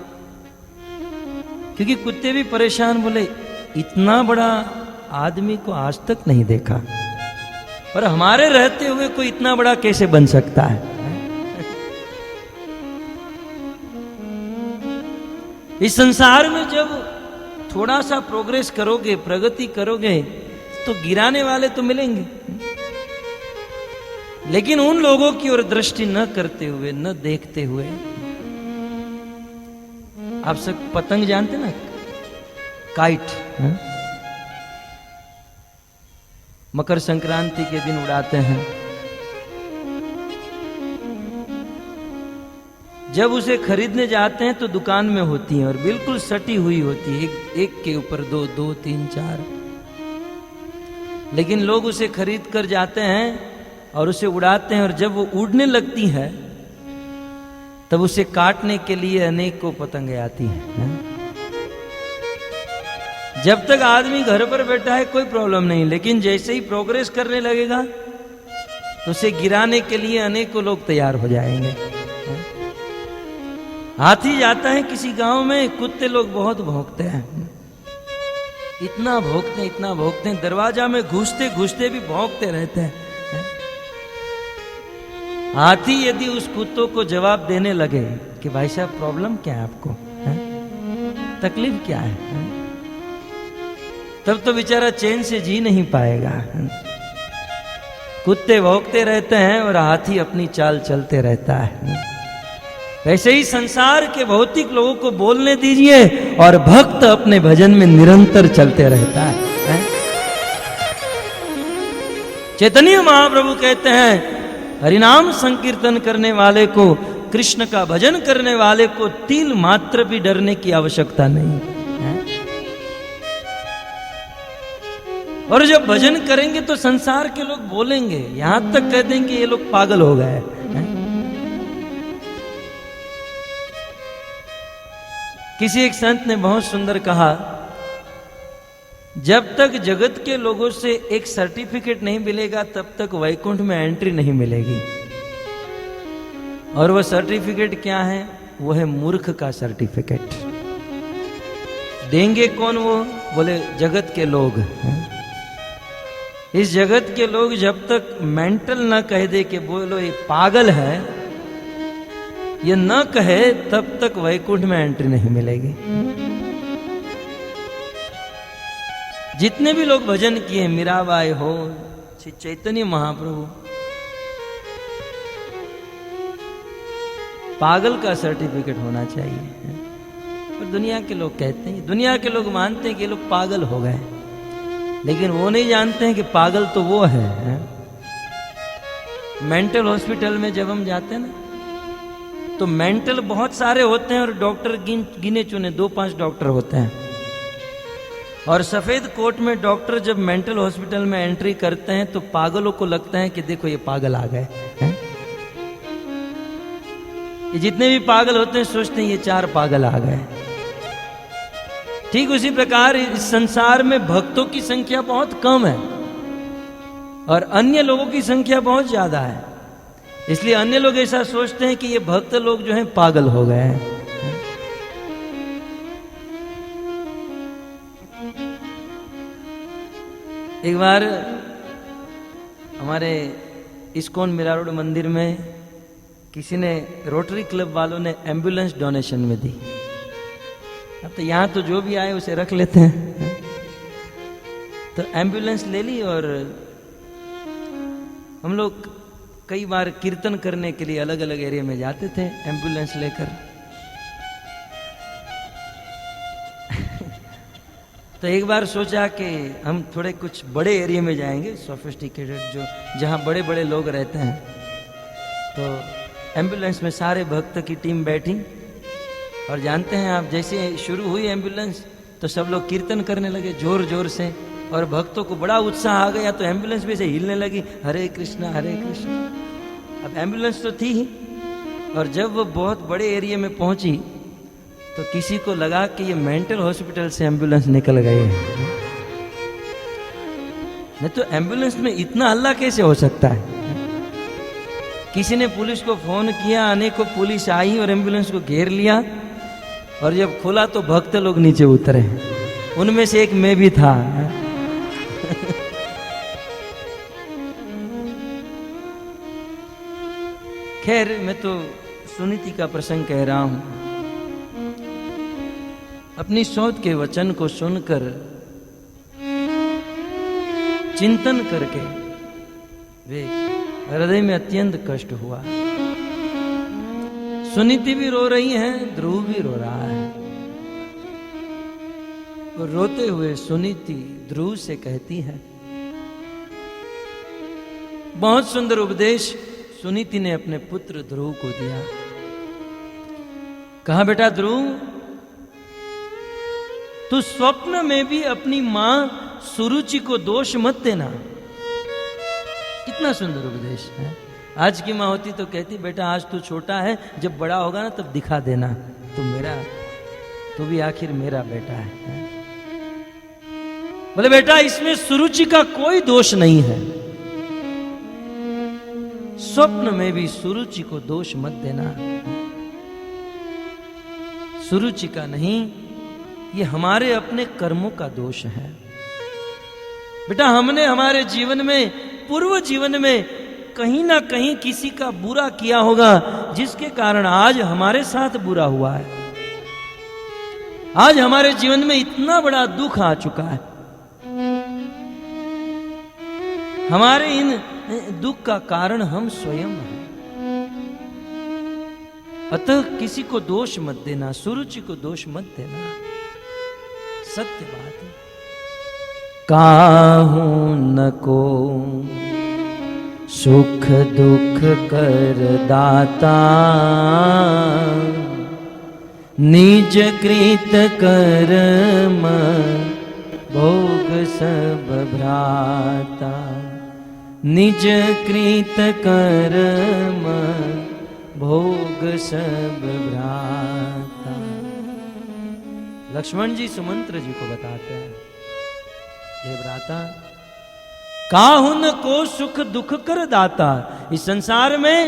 क्योंकि कुत्ते भी परेशान, बोले इतना बड़ा आदमी को आज तक नहीं देखा, पर हमारे रहते हुए कोई इतना बड़ा कैसे बन सकता है। इस संसार में जब थोड़ा सा प्रोग्रेस करोगे, प्रगति करोगे, तो गिराने वाले तो मिलेंगे, लेकिन उन लोगों की ओर दृष्टि न करते हुए, न देखते हुए। आप सब पतंग जानते ना, काइट, मकर संक्रांति के दिन उड़ाते हैं। जब उसे खरीदने जाते हैं तो दुकान में होती है और बिल्कुल सटी हुई होती है, एक के ऊपर दो, 2, 3, 4। लेकिन लोग उसे खरीद कर जाते हैं और उसे उड़ाते हैं, और जब वो उड़ने लगती है तब उसे काटने के लिए अनेकों पतंगे आती हैं। जब तक आदमी घर पर बैठा है कोई प्रॉब्लम नहीं, लेकिन जैसे ही प्रोग्रेस करने लगेगा तो उसे गिराने के लिए अनेकों लोग तैयार हो जाएंगे। हाथी जाता है किसी गांव में, कुत्ते लोग बहुत भौंकते हैं, इतना भौंकते हैं, दरवाजा में घुसते भी भौंकते रहते हैं। हाथी यदि उस कुत्तों को जवाब देने लगे कि भाई साहब प्रॉब्लम क्या है आपको, तकलीफ क्या है, तब तो बेचारा चैन से जी नहीं पाएगा। कुत्ते भौंकते रहते हैं और हाथी अपनी चाल चलते रहता है। वैसे ही संसार के भौतिक लोगों को बोलने दीजिए और भक्त अपने भजन में निरंतर चलते रहता है। चैतन्य महाप्रभु कहते हैं, हरिनाम संकीर्तन करने वाले को, कृष्ण का भजन करने वाले को तिल मात्र भी डरने की आवश्यकता नहीं है। और जब भजन करेंगे तो संसार के लोग बोलेंगे, यहां तक कह देंगे ये लोग पागल हो गए हैं। किसी एक संत ने बहुत सुंदर कहा, जब तक जगत के लोगों से एक सर्टिफिकेट नहीं मिलेगा तब तक वैकुंठ में एंट्री नहीं मिलेगी। और वह सर्टिफिकेट क्या है? वो है मूर्ख का सर्टिफिकेट। देंगे कौन वो? बोले जगत के लोग। इस जगत के लोग जब तक मेंटल न कह दे कि बोलो ये पागल है, ये न कहे, तब तक वैकुंठ में एंट्री नहीं मिलेगी। जितने भी लोग भजन किए, मीराबाई हो, श्री चैतन्य महाप्रभु, पागल का सर्टिफिकेट होना चाहिए। और दुनिया के लोग कहते हैं, दुनिया के लोग मानते हैं कि ये लोग पागल हो गए, लेकिन वो नहीं जानते हैं कि पागल तो वो है। मेंटल हॉस्पिटल में जब हम जाते हैं ना, तो मेंटल बहुत सारे होते हैं और डॉक्टर गिने चुने 2-5 डॉक्टर होते हैं। और सफेद कोट में डॉक्टर जब मेंटल हॉस्पिटल में एंट्री करते हैं तो पागलों को लगता है कि देखो ये पागल आ गए हैं। ये जितने भी पागल होते हैं सोचते हैं ये 4 पागल आ गए। ठीक उसी प्रकार इस संसार में भक्तों की संख्या बहुत कम है और अन्य लोगों की संख्या बहुत ज्यादा है। इसलिए अन्य लोग ऐसा सोचते हैं कि ये भक्त लोग जो हैं पागल हो गए हैं। एक बार हमारे इस्कॉन मीरा रोड मंदिर में किसी ने, रोटरी क्लब वालों ने एम्बुलेंस डोनेशन में दी। अब तो यहाँ तो जो भी आए उसे रख लेते हैं, तो एम्बुलेंस ले ली और हम लोग कई बार कीर्तन करने के लिए अलग अलग एरिया में जाते थे एम्बुलेंस लेकर। तो एक बार सोचा कि हम थोड़े कुछ बड़े एरिया में जाएंगे, सोफिस्टिकेटेड, जो जहाँ बड़े बड़े लोग रहते हैं। तो एम्बुलेंस में सारे भक्त की टीम बैठी और जानते हैं आप, जैसे शुरू हुई एम्बुलेंस तो सब लोग कीर्तन करने लगे जोर जोर से और भक्तों को बड़ा उत्साह आ गया, तो एम्बुलेंस भी से हिलने लगी, हरे कृष्णा हरे कृष्णा। अब एम्बुलेंस तो थी ही, और जब वो बहुत बड़े एरिया में पहुंची तो किसी को लगा कि ये मेंटल हॉस्पिटल से एम्बुलेंस निकल गई है। नहीं तो एम्बुलेंस में इतना हल्ला कैसे हो सकता है? किसी ने पुलिस को फोन किया, आने को पुलिस आई और एम्बुलेंस को घेर लिया, और जब खोला तो भक्त लोग नीचे उतरे, उनमें से एक मैं भी था। खैर, मैं तो सुनीति का प्रसंग कह रहा हूं। अपनी सौत के वचन को सुनकर चिंतन करके वे हृदय में अत्यंत कष्ट हुआ। सुनीति भी रो रही है, ध्रुव भी रो रहा है। और रोते हुए सुनीति ध्रुव से कहती है, बहुत सुंदर उपदेश सुनीति ने अपने पुत्र ध्रुव को दिया। कहा, बेटा ध्रुव, तू स्वप्न में भी अपनी मां सुरुचि को दोष मत देना। कितना सुंदर उपदेश है। आज की मां होती तो कहती, बेटा आज तू छोटा है, जब बड़ा होगा ना तब दिखा देना, तू भी आखिर मेरा बेटा है। बोले, बेटा इसमें सुरुचि का कोई दोष नहीं है। स्वप्न में भी सुरुचि को दोष मत देना। सुरुचि का नहीं, ये हमारे अपने कर्मों का दोष है। बेटा, हमने हमारे जीवन में, पूर्व जीवन में कहीं ना कहीं किसी का बुरा किया होगा, जिसके कारण आज हमारे साथ बुरा हुआ है। आज हमारे जीवन में इतना बड़ा दुख आ चुका है। हमारे इन दुख का कारण हम स्वयं हैं। अतः किसी को दोष मत देना, सुरुचि को दोष मत देना। सत्य बात है। काहू न को सुख दुख कर दाता, निज कृत कर्म भोग सब भ्राता। निज कृत कर्म भोग सब भ्राता। लक्ष्मण जी सुमंत्र जी को बताते हैं, हे भ्राता, काहुन को सुख दुख कर दाता। इस संसार में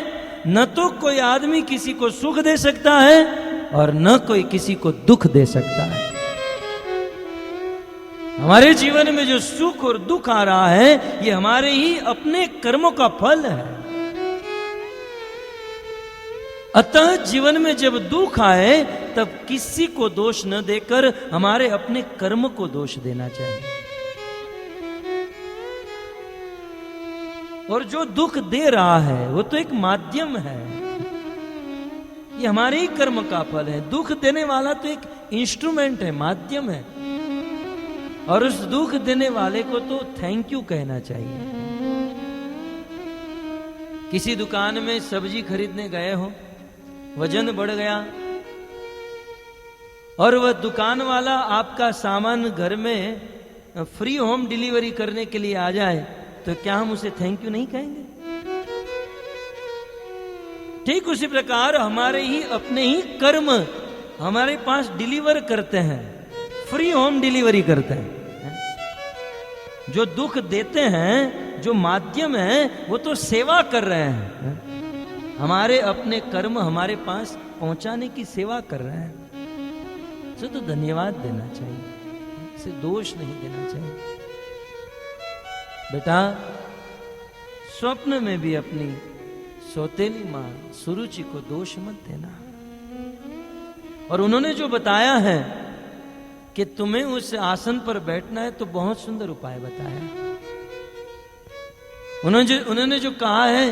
न तो कोई आदमी किसी को सुख दे सकता है और न कोई किसी को दुख दे सकता है। हमारे जीवन में जो सुख और दुख आ रहा है, ये हमारे ही अपने कर्मों का फल है। अतः जीवन में जब दुख आए तब किसी को दोष न देकर हमारे अपने कर्म को दोष देना चाहिए। और जो दुख दे रहा है वो तो एक माध्यम है, ये हमारे ही कर्म का फल है। दुख देने वाला तो एक इंस्ट्रूमेंट है, माध्यम है। और उस दुख देने वाले को तो थैंक यू कहना चाहिए। किसी दुकान में सब्जी खरीदने गए हो, वजन बढ़ गया और वह दुकान वाला आपका सामान घर में फ्री होम डिलीवरी करने के लिए आ जाए, तो क्या हम उसे थैंक यू नहीं कहेंगे? ठीक उसी प्रकार हमारे ही अपने ही कर्म हमारे पास डिलीवर करते हैं, फ्री होम डिलीवरी करते हैं। जो दुख देते हैं, जो माध्यम है, वो तो सेवा कर रहे हैं। हमारे अपने कर्म हमारे पास पहुंचाने की सेवा कर रहे हैं। तो धन्यवाद देना चाहिए, इसे दोष नहीं देना चाहिए। बेटा, स्वप्न में भी अपनी सौतेली मां सुरुचि को दोष मत देना। और उन्होंने जो बताया है कि तुम्हें उस आसन पर बैठना है, तो बहुत सुंदर उपाय बताया। उन्होंने जो कहा है,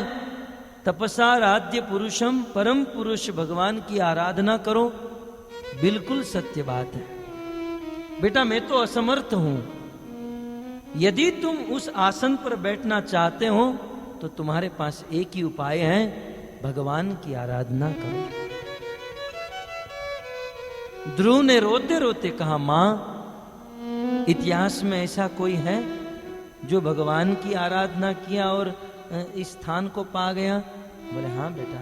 तपसाराध्य पुरुषम, परम पुरुष भगवान की आराधना करो, बिल्कुल सत्य बात है। बेटा, मैं तो असमर्थ हूं। यदि तुम उस आसन पर बैठना चाहते हो तो तुम्हारे पास एक ही उपाय है, भगवान की आराधना करो। ध्रुव ने रोते रोते कहा, मां, इतिहास में ऐसा कोई है जो भगवान की आराधना किया और इस स्थान को पा गया? बोले, हाँ बेटा,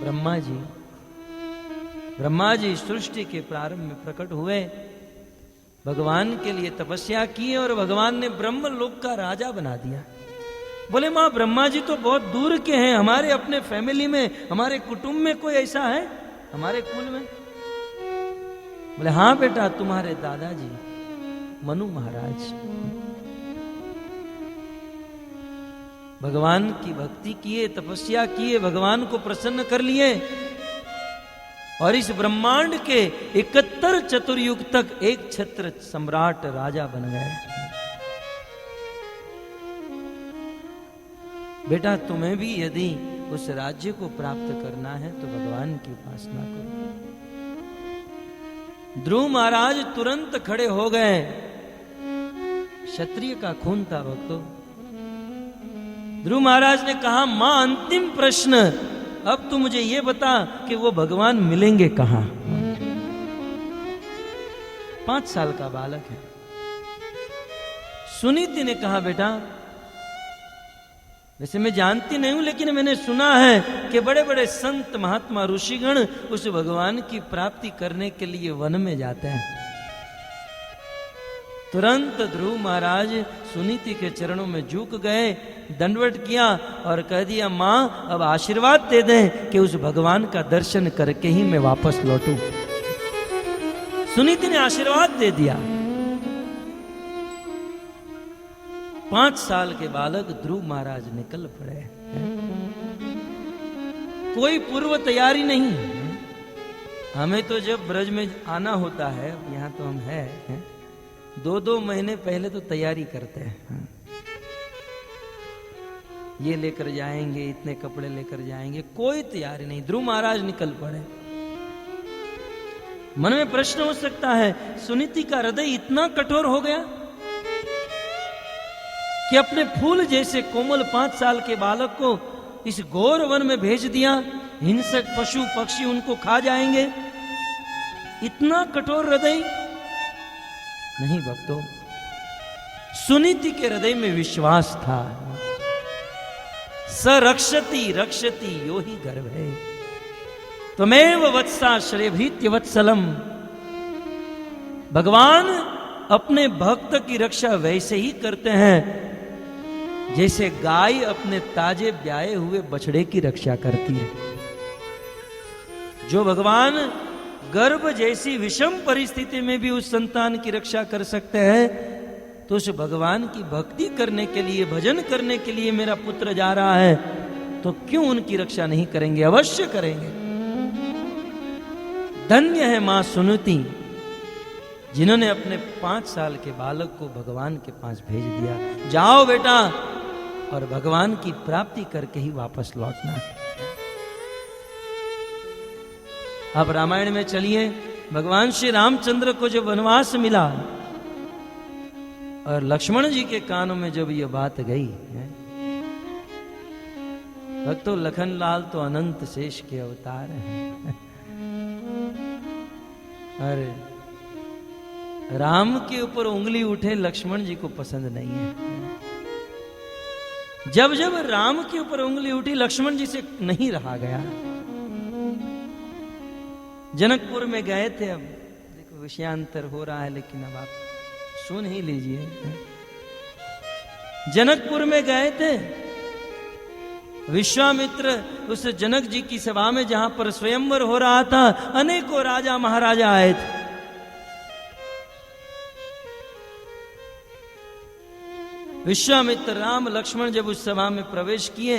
ब्रह्मा जी। ब्रह्मा जी सृष्टि के प्रारंभ में प्रकट हुए, भगवान के लिए तपस्या की और भगवान ने ब्रह्म लोक का राजा बना दिया। बोले मां ब्रह्मा जी तो बहुत दूर के हैं, हमारे अपने फैमिली में, हमारे कुटुंब में कोई ऐसा है, हमारे कुल में? बोले हां बेटा, तुम्हारे दादाजी मनु महाराज भगवान की भक्ति किए, तपस्या किए, भगवान को प्रसन्न कर लिए और इस ब्रह्मांड के 71 चतुर्युग तक एक छत्र सम्राट राजा बन गए। बेटा तुम्हें भी यदि उस राज्य को प्राप्त करना है तो भगवान की उपासना करो। ध्रुव महाराज तुरंत खड़े हो गए। क्षत्रिय का खून था भक्तों। ध्रुव महाराज ने कहा मां अंतिम प्रश्न, अब तू मुझे ये बता कि वो भगवान मिलेंगे कहां? 5 साल का बालक है। सुनीति ने कहा बेटा वैसे मैं जानती नहीं हूं, लेकिन मैंने सुना है कि बड़े बड़े संत महात्मा ऋषिगण उस भगवान की प्राप्ति करने के लिए वन में जाते हैं। तुरंत ध्रुव महाराज सुनीति के चरणों में झुक गए, दंडवत किया और कह दिया मां अब आशीर्वाद दे दें कि उस भगवान का दर्शन करके ही मैं वापस लौटूं। सुनीति ने आशीर्वाद दे दिया। 5 साल के बालक ध्रुव महाराज निकल पड़े। कोई पूर्व तैयारी नहीं। हमें तो जब ब्रज में आना होता है, यहां तो हम हैं, 2-2 महीने पहले तो तैयारी करते हैं। ये लेकर जाएंगे, इतने कपड़े लेकर जाएंगे, कोई तैयारी नहीं। ध्रुव महाराज निकल पड़े। मन में प्रश्न हो सकता है सुनीति का हृदय इतना कठोर हो गया कि अपने फूल जैसे कोमल 5 साल के बालक को इस घोर वन में भेज दिया, हिंसक पशु पक्षी उनको खा जाएंगे। इतना कठोर हृदय नहीं भक्तों। सुनीति के हृदय में विश्वास था। स रक्षति रक्षति यो ही गर्भे त्वमेव वत्साश्रयभृत्य वत्सलम। भगवान अपने भक्त की रक्षा वैसे ही करते हैं जैसे गाय अपने ताजे ब्याए हुए बछड़े की रक्षा करती है। जो भगवान गर्भ जैसी विषम परिस्थिति में भी उस संतान की रक्षा कर सकते हैं, तो उस भगवान की भक्ति करने के लिए, भजन करने के लिए मेरा पुत्र जा रहा है, तो क्यों उनकी रक्षा नहीं करेंगे? अवश्य करेंगे। धन्य है मां सुनीति जिन्होंने अपने 5 साल के बालक को भगवान के पास भेज दिया। जाओ बेटा, और भगवान की प्राप्ति करके ही वापस लौटना है। अब रामायण में चलिए। भगवान श्री रामचंद्र को जब वनवास मिला और लक्ष्मण जी के कानों में जब यह बात गई, भक्तों लखनलाल तो अनंत शेष के अवतार हैं। अरे राम के ऊपर उंगली उठे लक्ष्मण जी को पसंद नहीं है। जब जब राम के ऊपर उंगली उठी लक्ष्मण जी से नहीं रहा गया। जनकपुर में गए थे। अब देखो विषयांतर हो रहा है, लेकिन अब आप सुन ही लीजिए। जनकपुर में गए थे। विश्वामित्र उस जनक जी की सभा में जहां पर स्वयंवर हो रहा था, अनेकों राजा महाराजा आए थे। विश्वामित्र राम लक्ष्मण जब उस सभा में प्रवेश किए,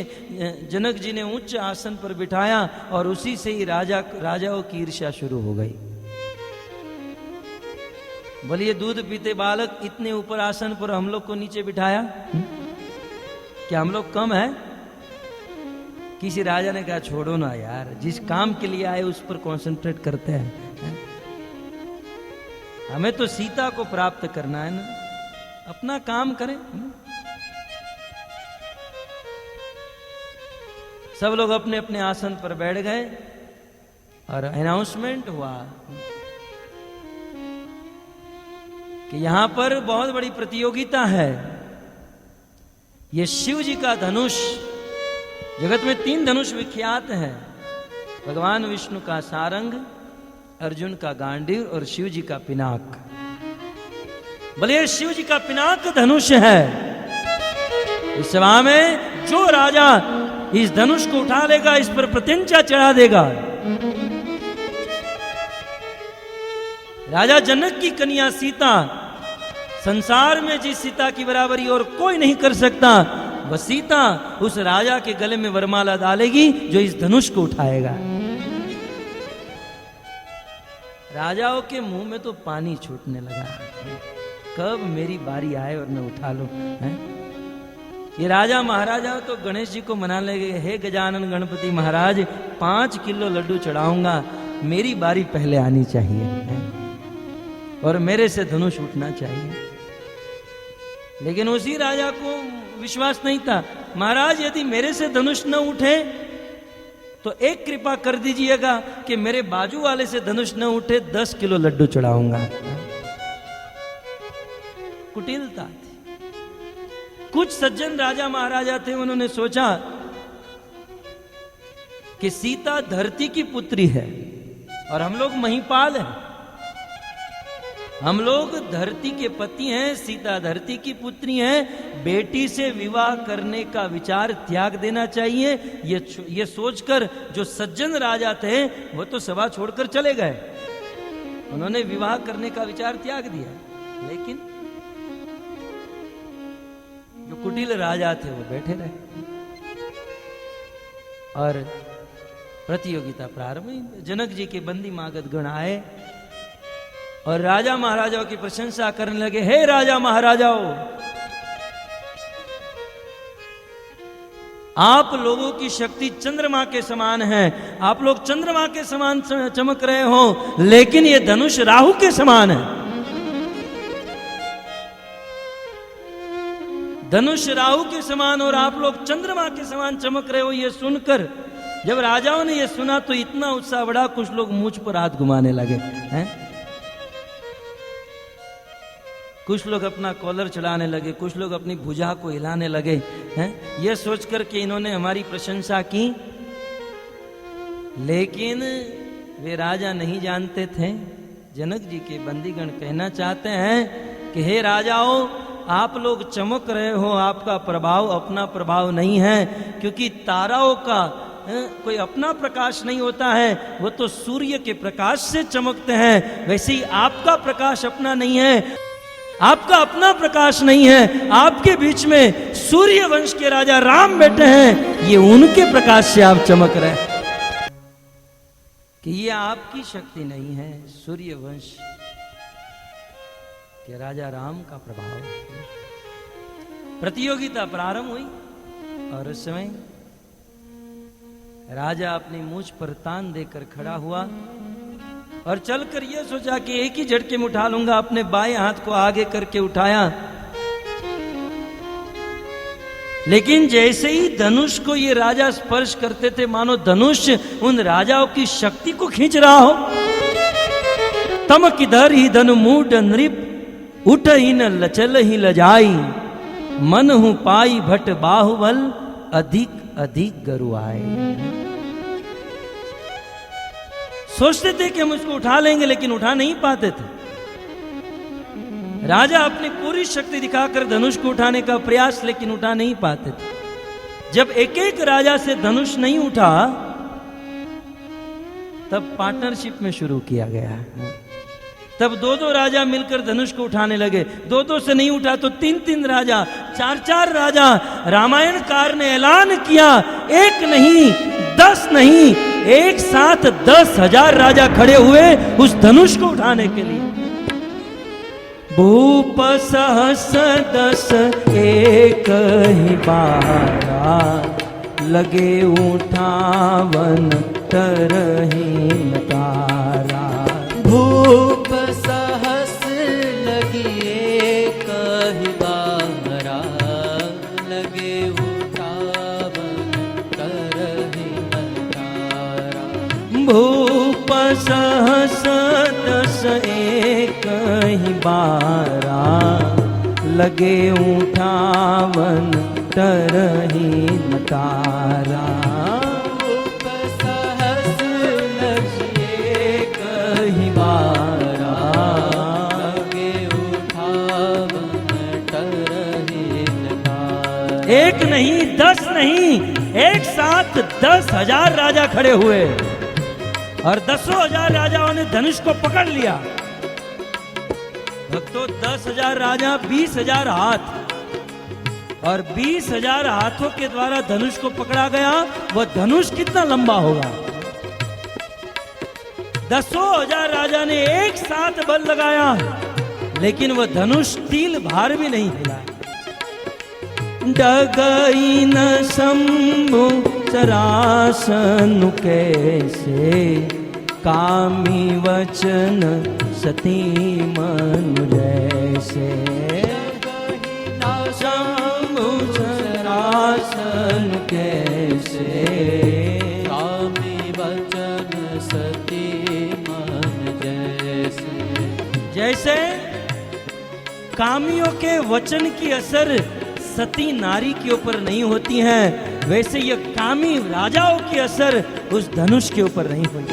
जनक जी ने उच्च आसन पर बिठाया और उसी से ही राजाओं की ईर्ष्या शुरू हो गई। बोलिए दूध पीते बालक इतने ऊपर आसन पर हम लोग को नीचे बिठाया, क्या हम लोग कम है? किसी राजा ने कहा छोड़ो ना यार, जिस काम के लिए आए उस पर कंसंट्रेट करते हैं। हमें तो सीता को प्राप्त करना है ना, अपना काम करें। सब लोग अपने अपने आसन पर बैठ गए और अनाउंसमेंट हुआ कि यहां पर बहुत बड़ी प्रतियोगिता है। यह शिव जी का धनुष, जगत में 3 धनुष विख्यात हैं। भगवान विष्णु का सारंग, अर्जुन का गांडीव और शिव जी का पिनाक। बोले शिव जी का पिनाक धनुष है। इस सभा में जो राजा इस धनुष को उठा लेगा, इस पर प्रत्यंचा चढ़ा देगा, राजा जनक की कन्या सीता, संसार में जिस सीता की बराबरी और कोई नहीं कर सकता, वह सीता उस राजा के गले में वरमाला डालेगी जो इस धनुष को उठाएगा। राजाओं के मुंह में तो पानी छूटने लगा, कब मेरी बारी आए और मैं उठा लूं। ये राजा महाराजा तो गणेश जी को मना लेंगे, हे गजानन गणपति महाराज 5 किलो लड्डू चढ़ाऊंगा, मेरी बारी पहले आनी चाहिए और मेरे से धनुष उठना चाहिए। लेकिन उसी राजा को विश्वास नहीं था, महाराज यदि मेरे से धनुष न उठे तो एक कृपा कर दीजिएगा कि मेरे बाजू वाले से धनुष न उठे, 10 किलो लड्डू चढ़ाऊंगा। कुटिलता थी। कुछ सज्जन राजा महाराजा थे, उन्होंने सोचा कि सीता धरती की पुत्री है और हम लोग महिपाल हैं, हम लोग धरती के पति हैं, सीता धरती की पुत्री हैं, बेटी से विवाह करने का विचार त्याग देना चाहिए। ये सोचकर जो सज्जन राजा थे वो तो सभा छोड़कर चले गए, उन्होंने विवाह करने का विचार त्याग दिया। लेकिन जो कुटिल राजा थे वो बैठे रहे और प्रतियोगिता प्रारंभ हुई। जनक जी के बंदी मागध गण आए और राजा महाराजाओं की प्रशंसा करने लगे, हे राजा महाराजाओं, आप लोगों की शक्ति चंद्रमा के समान है, आप लोग चंद्रमा के समान चमक रहे हो, लेकिन ये धनुष राहु के समान है। धनुष राहु के समान और आप लोग चंद्रमा के समान चमक रहे हो। ये सुनकर जब राजाओं ने ये सुना तो इतना उत्साह बढ़ा, कुछ लोग मुझ पर हाथ घुमाने लगे हैं, कुछ लोग अपना कॉलर चढ़ाने लगे, कुछ लोग अपनी भुजा को हिलाने लगे हैं, यह सोचकर कि इन्होंने हमारी प्रशंसा की। लेकिन वे राजा नहीं जानते थे, जनक जी के बंदीगण कहना चाहते हैं कि हे राजाओं, आप लोग चमक रहे हो, आपका प्रभाव अपना प्रभाव नहीं है, क्योंकि ताराओं का कोई अपना प्रकाश नहीं होता है, वो तो सूर्य के प्रकाश से चमकते हैं। वैसे ही आपका प्रकाश अपना नहीं है, आपका अपना प्रकाश नहीं है, आपके बीच में सूर्य वंश के राजा राम बैठे हैं, ये उनके प्रकाश से आप चमक रहे हैं। कि ये आपकी शक्ति नहीं है, सूर्य वंश के राजा राम का प्रभाव। प्रतियोगिता प्रारंभ हुई और उस समय राजा अपनी मूंछ पर तान देकर खड़ा हुआ और चलकर यह सोचा कि एक ही झटके में उठा लूंगा। अपने बाएं हाथ को आगे करके उठाया, लेकिन जैसे ही धनुष को ये राजा स्पर्श करते थे, मानो धनुष उन राजाओं की शक्ति को खींच रहा हो। तम किधर ही धनु मूड नृप, उठ ही न लचल ही लजाई, मन हूं पाई भट बाहुबल, अधिक अधिक गरुआए। सोचते थे कि हम उसको उठा लेंगे, लेकिन उठा नहीं पाते थे। राजा अपनी पूरी शक्ति दिखाकर धनुष को उठाने का प्रयास, लेकिन उठा नहीं पाते थे। जब एक एक राजा से धनुष नहीं उठा, तब पार्टनरशिप में शुरू किया गया। तब 2-2 राजा मिलकर धनुष को उठाने लगे। 2-2 से नहीं उठा तो 3-3 राजा, 4-4 राजा। रामायणकार ने ऐलान किया, एक नहीं 10 नहीं, एक साथ 10,000 राजा खड़े हुए उस धनुष को उठाने के लिए। भूप सहस 10 एक ही बारा, लगे उठावन तरही तारा। भूप सहस लगी एक ही बारा, लगे उठावन तरही तारा। भूप सहस 10 एक ही बारा, लगे उठावन तरही तारा। भूप सहस लगी एक एक नहीं, 10 नहीं, एक साथ 10,000 राजा खड़े हुए और 10,000 राजाओं ने धनुष को पकड़ लिया। भक्तों, 10,000 राजा, 20,000 हाथ, और 20,000 हाथों के द्वारा धनुष को पकड़ा गया। वह धनुष कितना लंबा होगा? 10,000 राजा ने एक साथ बल लगाया, लेकिन वह धनुष तिल भार भी नहीं हिला। डगई न शंभु चरासन कैसे, कामी वचन सती मन जैसे। शंभु चरासन कैसे, कामी वचन सती मन जैसे। जैसे कामियों के वचन की असर सती नारी के ऊपर नहीं होती है, वैसे ये कामी राजाओं की असर उस धनुष के ऊपर नहीं हुई।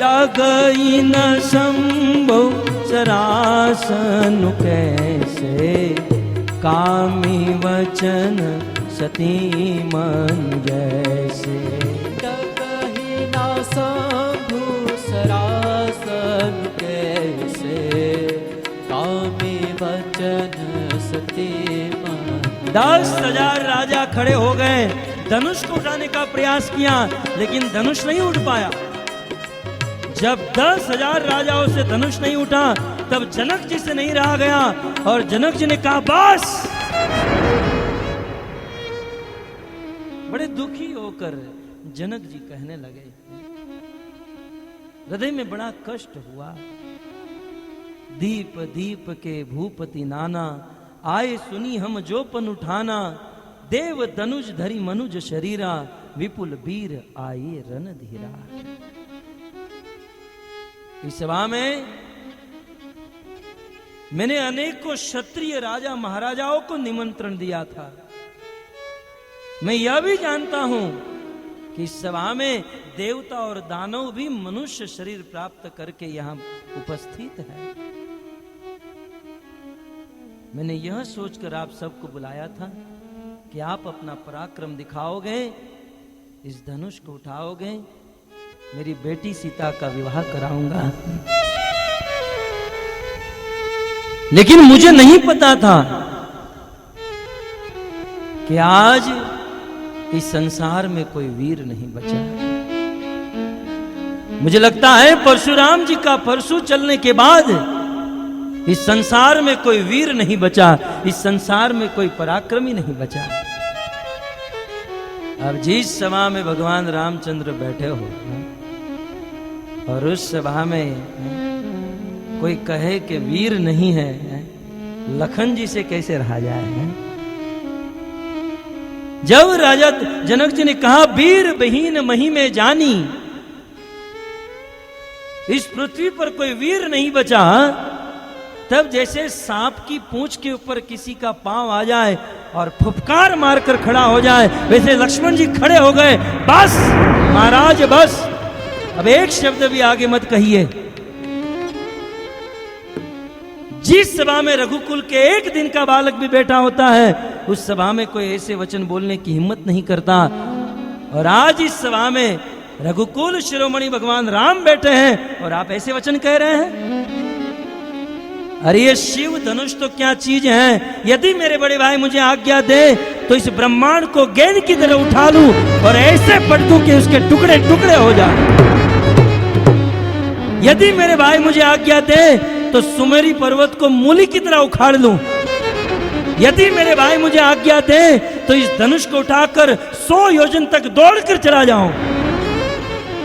डगई न शंभु चरासन कैसे, कामी वचन सती मन जैसे। डगहि न शंभु चरासन कैसे, कामी वचन सती मन। 10,000 राजा खड़े हो गए, धनुष को उठाने का प्रयास किया, लेकिन धनुष नहीं उठ पाया। जब 10,000 राजाओं से धनुष नहीं उठा, तब जनक जी से नहीं रहा गया और जनक जी ने कहा बस। बड़े दुखी होकर जनक जी कहने लगे, हृदय में बड़ा कष्ट हुआ। दीप दीप के भूपति नाना, आए सुनी हम जो पन उठाना। देव धनुष धरी मनुज शरीरा, विपुल वीर आए रणधीरा। इस सभा में मैंने अनेकों क्षत्रिय राजा महाराजाओं को निमंत्रण दिया था। मैं यह भी जानता हूं कि इस सभा में देवता और दानव भी मनुष्य शरीर प्राप्त करके यहां उपस्थित है। मैंने यह सोचकर आप सबको बुलाया था कि आप अपना पराक्रम दिखाओगे, इस धनुष को उठाओगे, मेरी बेटी सीता का विवाह कराऊंगा। लेकिन मुझे नहीं पता था कि आज इस संसार में कोई वीर नहीं बचा। मुझे लगता है परशुराम जी का परशु चलने के बाद इस संसार में कोई वीर नहीं बचा, इस संसार में कोई पराक्रमी नहीं बचा। अब जिस सभा में भगवान रामचंद्र बैठे हो और उस सभा में कोई कहे कि वीर नहीं है, लखन जी से कैसे रहा जाए? जब राजा जनक जी ने कहा वीर बहीन मही में जानी, इस पृथ्वी पर कोई वीर नहीं बचा, तब जैसे सांप की पूंछ के ऊपर किसी का पांव आ जाए और फुफकार मारकर खड़ा हो जाए, वैसे लक्ष्मण जी खड़े हो गए। बस महाराज बस, अब एक शब्द भी आगे मत कहिए। जिस सभा में रघुकुल के एक दिन का बालक भी बैठा होता है, उस सभा में कोई ऐसे वचन बोलने की हिम्मत नहीं करता। और आज इस सभा में रघुकुल शिरोमणि भगवान राम बैठे हैं और आप ऐसे वचन कह रहे हैं? अरे ये शिव धनुष तो क्या चीज है। यदि मेरे बड़े भाई मुझे आज्ञा दे तो इस ब्रह्मांड को गेंद की तरह उठा लूं और ऐसे पट दूं कि उसके टुकड़े टुकड़े हो जाए। यदि मेरे भाई मुझे आज्ञा दे तो सुमेरी पर्वत को मूली की तरह उखाड़ लूं। यदि मेरे भाई मुझे आज्ञा दे तो इस धनुष को उठाकर 100 योजन तक दौड़कर चला जाऊं।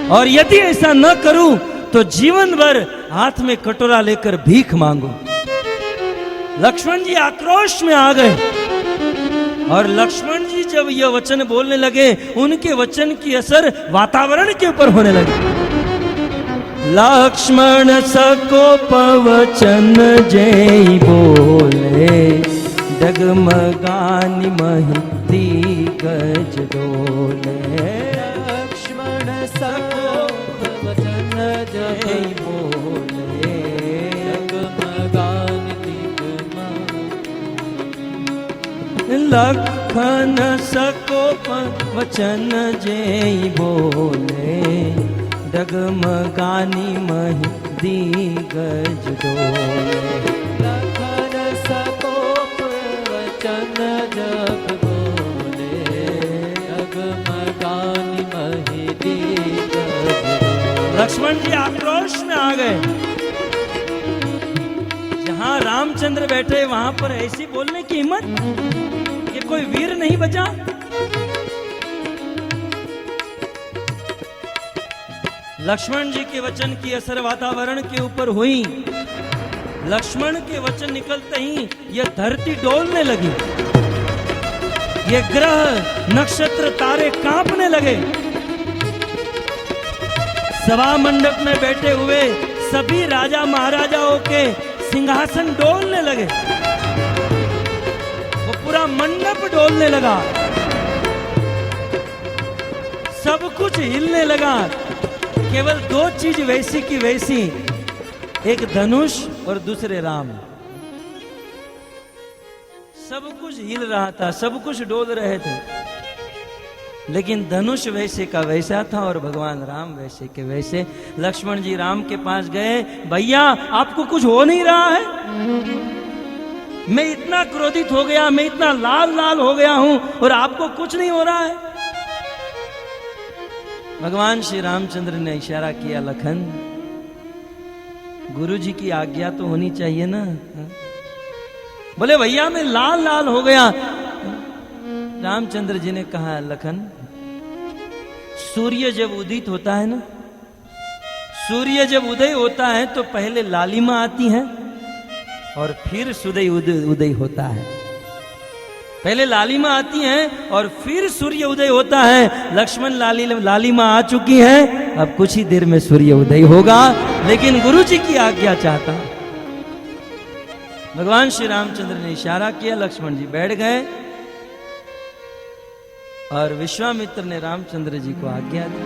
और यदि ऐसा न करूं तो जीवन भर हाथ में कटोरा लेकर भीख मांगू। लक्ष्मण जी आक्रोश में आ गए और लक्ष्मण जी जब यह वचन बोलने लगे, उनके वचन की असर वातावरण के ऊपर होने लगी। लक्ष्मण सकोप वचन जय बोले, डगमगानी महती गज डोले। लक्ष्मण सकोप वचन जय बोले, डगमगानी लखन सकोप वचन जेई बोले, डगमगानी मही दिगज डोले। लखन सकोप वचन जब बोले, डगमगानी मही दिगज डोले। लक्ष्मण जी आक्रोश में आ गए। जहां रामचंद्र बैठे वहां पर ऐसी बोलने की हिम्मत, ये कोई वीर नहीं बचा। लक्ष्मण जी के वचन की असर वातावरण के ऊपर हुई। लक्ष्मण के वचन निकलते ही यह धरती डोलने लगी, ये ग्रह नक्षत्र तारे कांपने लगे। सभा मंडप में बैठे हुए सभी राजा महाराजाओं के सिंहासन डोलने लगे, वो पूरा मंडप डोलने लगा, सब कुछ हिलने लगा। केवल दो चीज वैसी की वैसी, एक धनुष और दूसरे राम। सब कुछ हिल रहा था, सब कुछ डोल रहे थे, लेकिन धनुष वैसे का वैसा था और भगवान राम वैसे के वैसे। लक्ष्मण जी राम के पास गए, भैया आपको कुछ हो नहीं रहा है? मैं इतना क्रोधित हो गया, मैं इतना लाल लाल हो गया हूं और आपको कुछ नहीं हो रहा है? भगवान श्री रामचंद्र ने इशारा किया, लखन गुरु जी की आज्ञा तो होनी चाहिए ना। बोले भैया मैं लाल लाल हो गया। रामचंद्र जी ने कहा, लखन सूर्य जब उदित होता है ना, सूर्य जब उदय होता है तो पहले लालिमा आती है और फिर सूर्य उदय होता है। पहले लालिमा आती है और फिर सूर्य उदय होता है। लक्ष्मण लालिमा आ चुकी है, अब कुछ ही देर में सूर्य उदय होगा, लेकिन गुरु जी की आज्ञा चाहता। भगवान श्री रामचंद्र ने इशारा किया, लक्ष्मण जी बैठ गए और विश्वामित्र ने रामचंद्र जी को आज्ञा दी।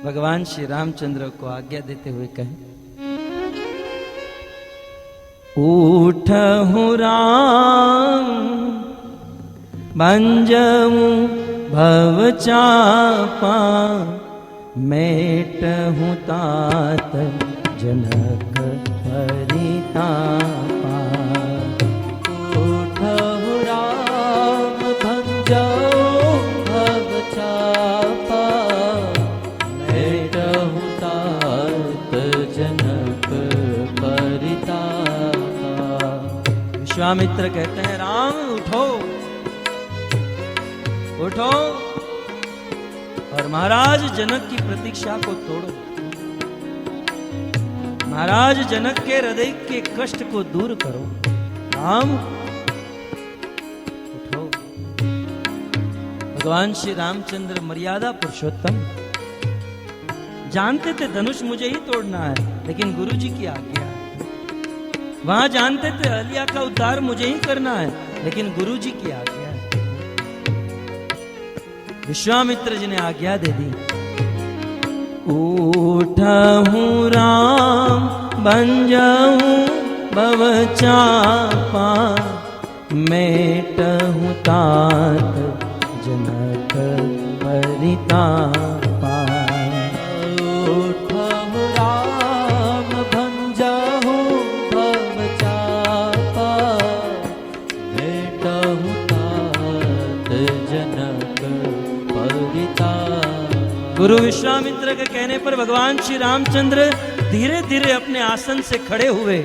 भगवान श्री रामचंद्र को आज्ञा देते हुए कहे, उठहु राम भंजहु भव चापा, मेटहु तात जनक परितापा। उठहु राम भंजहु भव चापा, मेटहु तात जनक परितापा। विश्वामित्र कहते हैं, राम उठो उठो और महाराज जनक की प्रतीक्षा को तोड़ो, महाराज जनक के हृदय के कष्ट को दूर करो। राम उठो। भगवान श्री रामचंद्र मर्यादा पुरुषोत्तम, जानते थे धनुष मुझे ही तोड़ना है, लेकिन गुरु जी की आज्ञा। वहां जानते थे अलिया का उद्धार मुझे ही करना है, लेकिन गुरु जी की आज्ञा। विश्वामित्र जी ने आज्ञा दे दी, उठहु राम भंजहु भव चापा, मेटहु तात जनक परितापा। उठहु राम भंजहु भव चापा, मेटहु तात जनक परितापा। गुरु विश्वामित्र के कहने पर भगवान श्री रामचंद्र धीरे धीरे अपने आसन से खड़े हुए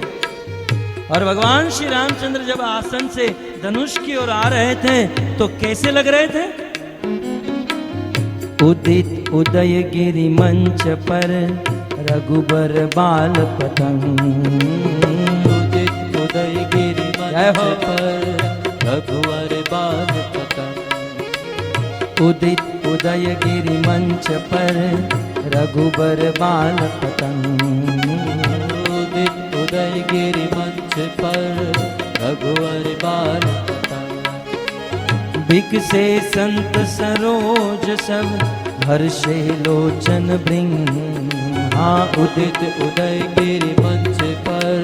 और भगवान श्री रामचंद्र जब आसन से धनुष की ओर आ रहे थे तो कैसे लग रहे थे? उदित उदय गिरि मंच पर रघुबर बाल पतंग, उदित उदय गिरि मंच पर रघुवर बाल पतंग। उदित उदय गिरि मंच पर रघुबर बाल पतंग, उदित उदय गिरि मंच पर रघुवर बाल पतंग। बिकसे संत सरोज सब हर्षे लोचन भृंग। हाँ, उदित उदय गिरि मंच पर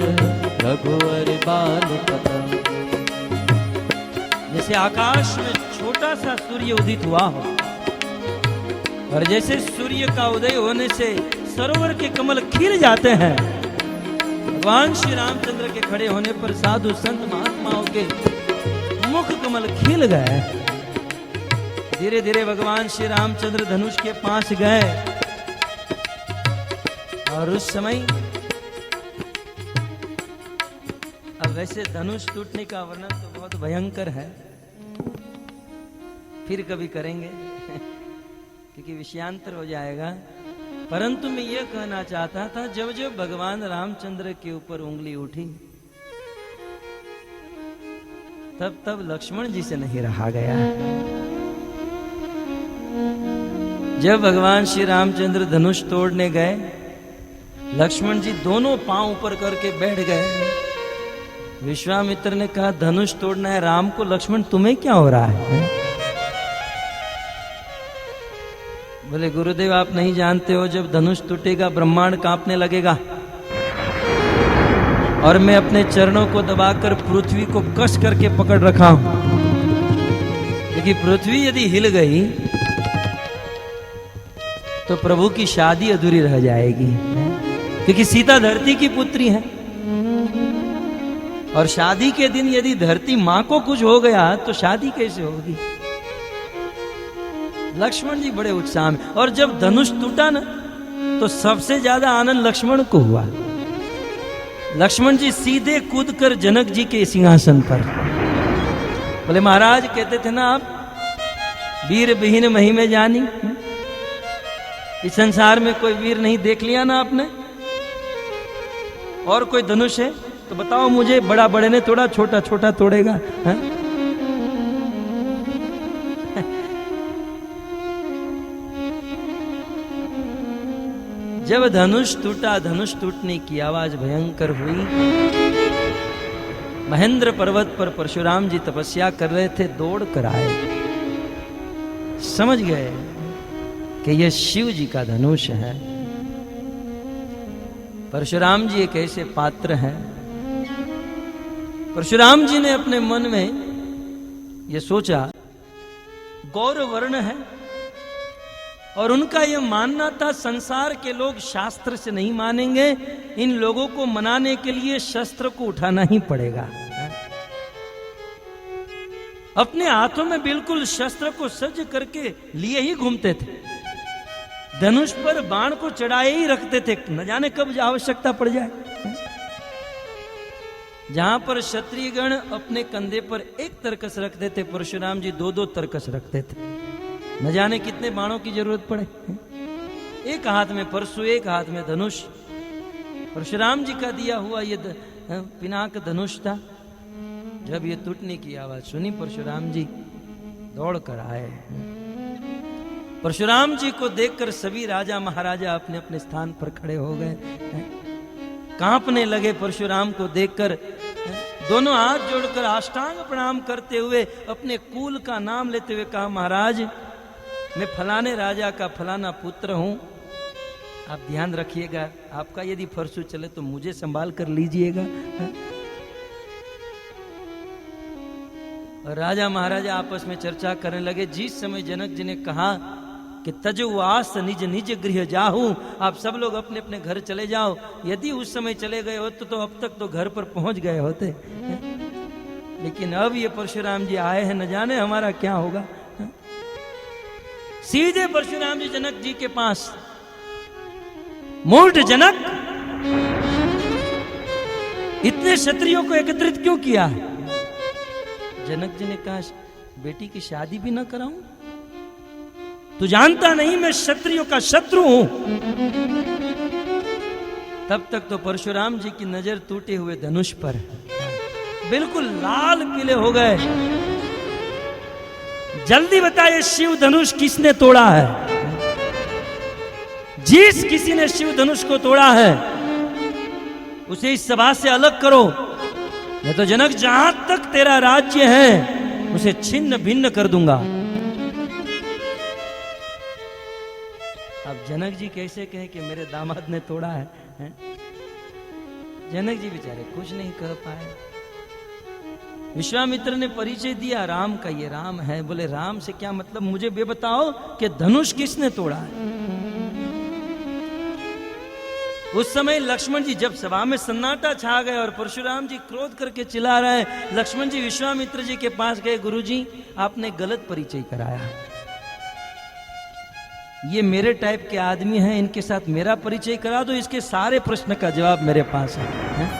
रघुवर बाल पतंग। जैसे आकाश में छोटा सा सूर्य उदित हुआ हो, और जैसे सूर्य का उदय होने से सरोवर के कमल खिल जाते हैं, भगवान श्री रामचंद्र के खड़े होने पर साधु संत महात्माओं के मुख कमल खिल गए। धीरे धीरे भगवान श्री रामचंद्र धनुष के पास गए, और उस समय अब वैसे धनुष टूटने का वर्णन तो बहुत भयंकर है, फिर कभी करेंगे क्योंकि विषयांतर हो जाएगा। परंतु मैं ये कहना चाहता था, जब जब भगवान रामचंद्र के ऊपर उंगली उठी तब तब लक्ष्मण जी से नहीं रहा गया। जब भगवान श्री रामचंद्र धनुष तोड़ने गए, लक्ष्मण जी दोनों पांव ऊपर करके बैठ गए। विश्वामित्र ने कहा, धनुष तोड़ना है राम को, लक्ष्मण तुम्हें क्या हो रहा है? बोले, गुरुदेव आप नहीं जानते हो, जब धनुष टूटेगा ब्रह्मांड कांपने लगेगा, और मैं अपने चरणों को दबाकर पृथ्वी को कस करके पकड़ रखा हूं, क्योंकि पृथ्वी यदि हिल गई तो प्रभु की शादी अधूरी रह जाएगी, क्योंकि सीता धरती की पुत्री है, और शादी के दिन यदि धरती मां को कुछ हो गया तो शादी कैसे होगी? लक्ष्मण जी बड़े उत्साह में, और जब धनुष टूटा ना तो सबसे ज्यादा आनंद लक्ष्मण को हुआ। लक्ष्मण जी सीधे कूदकर जनक जी के सिंहासन पर। बोले, महाराज कहते थे ना आप वीर विहीन मही में जानी, इस संसार में कोई वीर नहीं देख लिया ना आपने? और कोई धनुष है तो बताओ मुझे, बड़ा बड़े ने तोड़ा, छोटा छोटा तोड़ेगा? है? जब धनुष टूटा, धनुष टूटने की आवाज भयंकर हुई। महेंद्र पर्वत पर परशुराम जी तपस्या कर रहे थे, दौड़ कर आए, समझ गए कि यह शिव जी का धनुष है। परशुराम जी एक ऐसे पात्र हैं, परशुराम जी ने अपने मन में यह सोचा, गौर वर्ण है, और उनका यह मानना था संसार के लोग शास्त्र से नहीं मानेंगे, इन लोगों को मनाने के लिए शस्त्र को उठाना ही पड़ेगा। अपने हाथों में बिल्कुल शस्त्र को सज्ज करके लिए ही घूमते थे, धनुष पर बाण को चढ़ाए ही रखते थे, न जाने कब आवश्यकता पड़ जाए। जहां पर क्षत्रिय गण अपने कंधे पर एक तरकस रखते थे, परशुराम जी दो दो तरकस रखते थे, न जाने कितने बाणों की जरूरत पड़े। एक हाथ में परशु, एक हाथ में धनुष। परशुराम जी का दिया हुआ ये पिनाक धनुष था। जब ये टूटने की आवाज सुनी, परशुराम जी दौड़ कर आए। परशुराम जी को देखकर सभी राजा महाराजा अपने अपने स्थान पर खड़े हो गए, कांपने लगे। परशुराम को देखकर दोनों हाथ जोड़कर अष्टांग प्रणाम करते हुए अपने कुल का नाम लेते हुए कहा, महाराज मैं फलाने राजा का फलाना पुत्र हूं, आप ध्यान रखिएगा, आपका यदि फरसू चले तो मुझे संभाल कर लीजिएगा। और राजा महाराजा आपस में चर्चा करने लगे। जिस समय जनक जी ने कहा कि तजुवास निज निज गृह जाहू, आप सब लोग अपने अपने घर चले जाओ, यदि उस समय चले गए होते तो अब तक तो घर पर पहुंच गए होते, लेकिन अब ये परशुराम जी आए हैं, न जाने हमारा क्या होगा। सीधे परशुराम जी जनक जी के पास, मूर्ख जनक, इतने क्षत्रियों को एकत्रित क्यों किया? जनक जी ने कहा, बेटी की शादी भी ना कराऊं? तू जानता नहीं मैं क्षत्रियों का शत्रु हूं। तब तक तो परशुराम जी की नजर टूटे हुए धनुष पर, बिल्कुल लाल पीले हो गए। जल्दी बताइए, शिव धनुष किसने तोड़ा है? जिस किसी ने शिव धनुष को तोड़ा है उसे इस सभा से अलग करो, नहीं तो जनक जहां तक तेरा राज्य है उसे छिन्न भिन्न कर दूंगा। अब जनक जी कैसे कहे कि मेरे दामाद ने तोड़ा है? जनक जी बेचारे कुछ नहीं कह पाए। विश्वामित्र ने परिचय दिया राम का, ये राम है। बोले राम से क्या मतलब, मुझे ये बताओ कि धनुष किसने तोड़ा है। उस समय लक्ष्मण जी, जब सभा में सन्नाटा छा गए और परशुराम जी क्रोध करके चिल्ला रहे हैं, लक्ष्मण जी विश्वामित्र जी के पास गए, गुरुजी आपने गलत परिचय कराया, ये मेरे टाइप के आदमी हैं, इनके साथ मेरा परिचय करा दो, इसके सारे प्रश्न का जवाब मेरे पास है?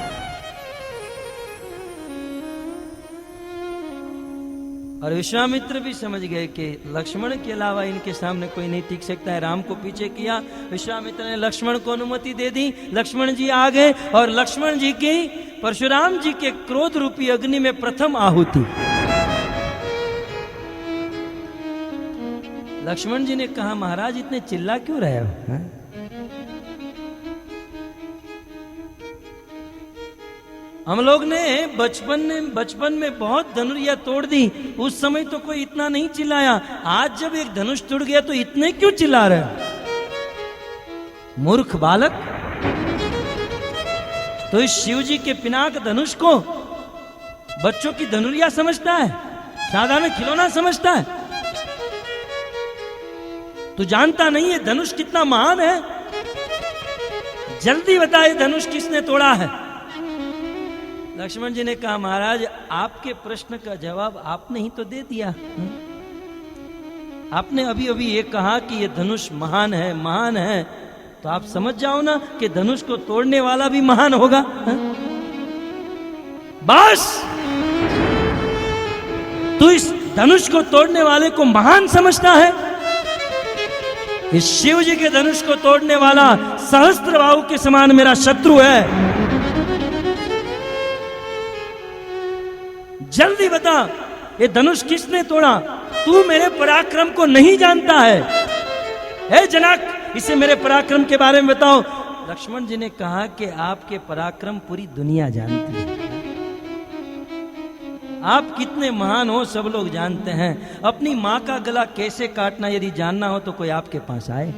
और विश्वामित्र भी समझ गए कि लक्ष्मण के अलावा इनके सामने कोई नहीं टिक सकता है। राम को पीछे किया, विश्वामित्र ने लक्ष्मण को अनुमति दे दी। लक्ष्मण जी आ गए और लक्ष्मण जी की परशुराम जी के क्रोध रूपी अग्नि में प्रथम आहुति। लक्ष्मण जी ने कहा महाराज इतने चिल्ला क्यों रहे हो? हम लोग ने बचपन में बहुत धनुरिया तोड़ दी, उस समय तो कोई इतना नहीं चिल्लाया, आज जब एक धनुष टूट गया तो इतने क्यों चिल्ला रहे हो? मूर्ख बालक, तो इस शिव जी के पिनाक धनुष को बच्चों की धनुरिया समझता है, साधारण खिलौना समझता है। तू जानता नहीं है धनुष कितना महान है? जल्दी बता ये धनुष किसने तोड़ा है? लक्ष्मण जी ने कहा महाराज आपके प्रश्न का जवाब आपने ही तो दे दिया। आपने अभी अभी ये कहा कि ये धनुष महान है, महान है, तो आप समझ जाओ ना कि धनुष को तोड़ने वाला भी महान होगा। बस तू इस धनुष को तोड़ने वाले को महान समझता है? इस शिव जी के धनुष को तोड़ने वाला सहस्त्रबाहु के समान मेरा शत्रु है। जल्दी बता ये धनुष किसने तोड़ा? तू मेरे पराक्रम को नहीं जानता है। हे जनक इसे मेरे पराक्रम के बारे में बताओ। लक्ष्मण जी ने कहा कि आपके पराक्रम पूरी दुनिया जानती है, आप कितने महान हो सब लोग जानते हैं। अपनी मां का गला कैसे काटना यदि जानना हो तो कोई आपके पास आए।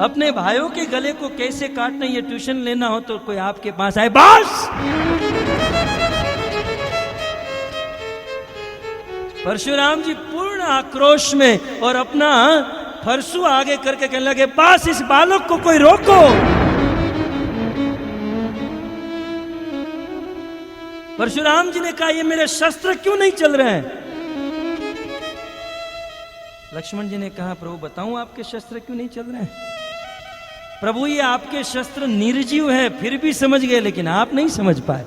अपने भाइयों के गले को कैसे काटना ये ट्यूशन लेना हो तो कोई आपके पास आए। बस परशुराम जी पूर्ण आक्रोश में और अपना फरसू आगे करके कहने लगे बस इस बालक को कोई रोको। परशुराम जी ने कहा ये मेरे शस्त्र क्यों नहीं चल रहे हैं? लक्ष्मण जी ने कहा प्रभु बताऊं आपके शस्त्र क्यों नहीं चल रहे हैं? प्रभु ये आपके शस्त्र निर्जीव है, फिर भी समझ गए, लेकिन आप नहीं समझ पाए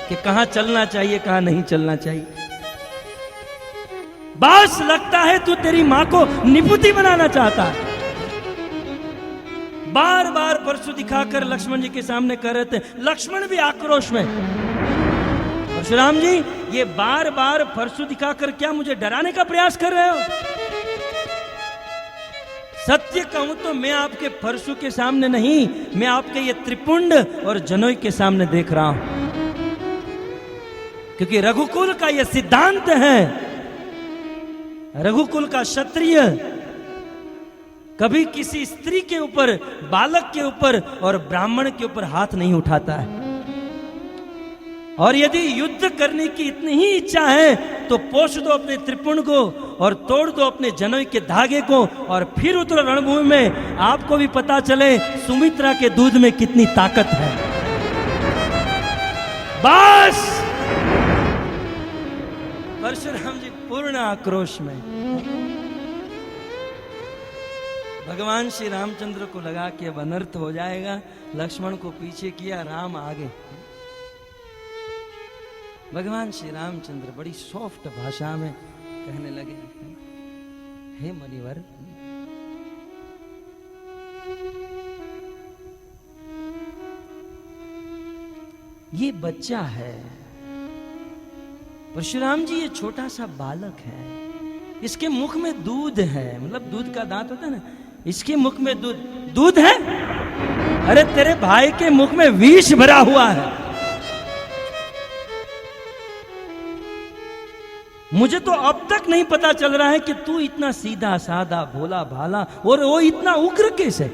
कि कहां चलना चाहिए कहां नहीं चलना चाहिए। बस लगता है तू तेरी मां को निपुति बनाना चाहता है। बार बार परशु दिखाकर लक्ष्मण जी के सामने कह रहे थे। लक्ष्मण भी आक्रोश में, परशुराम जी ये बार बार परशु दिखाकर क्या मुझे डराने का प्रयास कर रहे हो? सत्य कहूं तो मैं आपके फरसू के सामने नहीं, मैं आपके ये त्रिपुंड और जनोई के सामने देख रहा हूं, क्योंकि रघुकुल का ये सिद्धांत है, रघुकुल का क्षत्रिय कभी किसी स्त्री के ऊपर, बालक के ऊपर और ब्राह्मण के ऊपर हाथ नहीं उठाता है। और यदि युद्ध करने की इतनी ही इच्छा है तो पोष दो अपने त्रिपुंड को और तोड़ दो अपने जनोई के धागे को और फिर उतरो रणभूमि में, आपको भी पता चले सुमित्रा के दूध में कितनी ताकत है। बस परशुराम जी पूर्ण आक्रोश में। भगवान श्री रामचंद्र को लगा कि अब अनर्थ हो जाएगा, लक्ष्मण को पीछे किया, राम आगे। भगवान श्री रामचंद्र बड़ी सॉफ्ट भाषा में कहने लगे, हे मुनिवर, ये बच्चा है, परशुराम जी ये छोटा सा बालक है, इसके मुख में दूध है, मतलब दूध का दांत होता है ना, इसके मुख में दूध है। अरे तेरे भाई के मुख में विष भरा हुआ है। मुझे तो अब तक नहीं पता चल रहा है कि तू इतना सीधा साधा भोला भाला और वो इतना उग्र कैसे?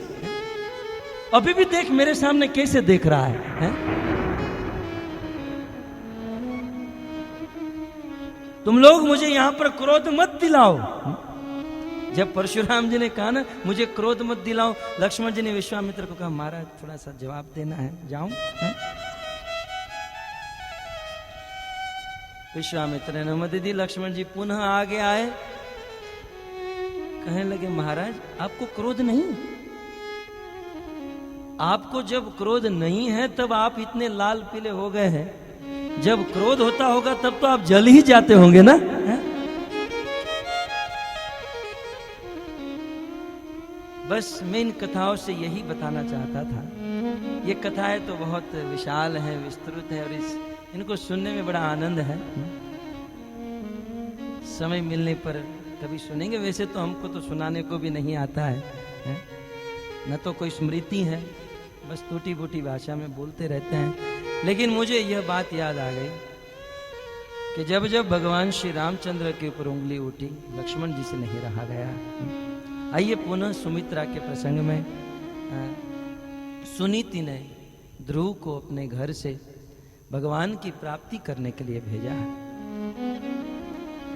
अभी भी देख मेरे सामने कैसे देख रहा है? तुम लोग मुझे यहां पर क्रोध मत दिलाओ। जब परशुराम जी ने कहा ना मुझे क्रोध मत दिलाओ, लक्ष्मण जी ने विश्वामित्र को कहा महाराज थोड़ा सा जवाब देना है, जाऊं? विश्वामित्र ने अनुमति दी। लक्ष्मण जी पुनः आगे आए, कहने लगे महाराज आपको क्रोध नहीं? आपको जब क्रोध नहीं है तब आप इतने लाल पीले हो गए हैं, जब क्रोध होता होगा तब तो आप जल ही जाते होंगे ना। बस मैं इन कथाओं से यही बताना चाहता था। ये कथाएं तो बहुत विशाल हैं, विस्तृत है, और इनको सुनने में बड़ा आनंद है। समय मिलने पर कभी सुनेंगे। वैसे तो हमको तो सुनाने को भी नहीं आता है, न तो कोई स्मृति है, बस टूटी फूटी भाषा में बोलते रहते हैं। लेकिन मुझे यह बात याद आ गई कि जब जब भगवान श्री रामचंद्र के ऊपर उंगली उठी, लक्ष्मण जी से नहीं रहा गया। आइए पुनः सुमित्रा के प्रसंग में। सुनीति ने ध्रुव को अपने घर से भगवान की प्राप्ति करने के लिए भेजा है,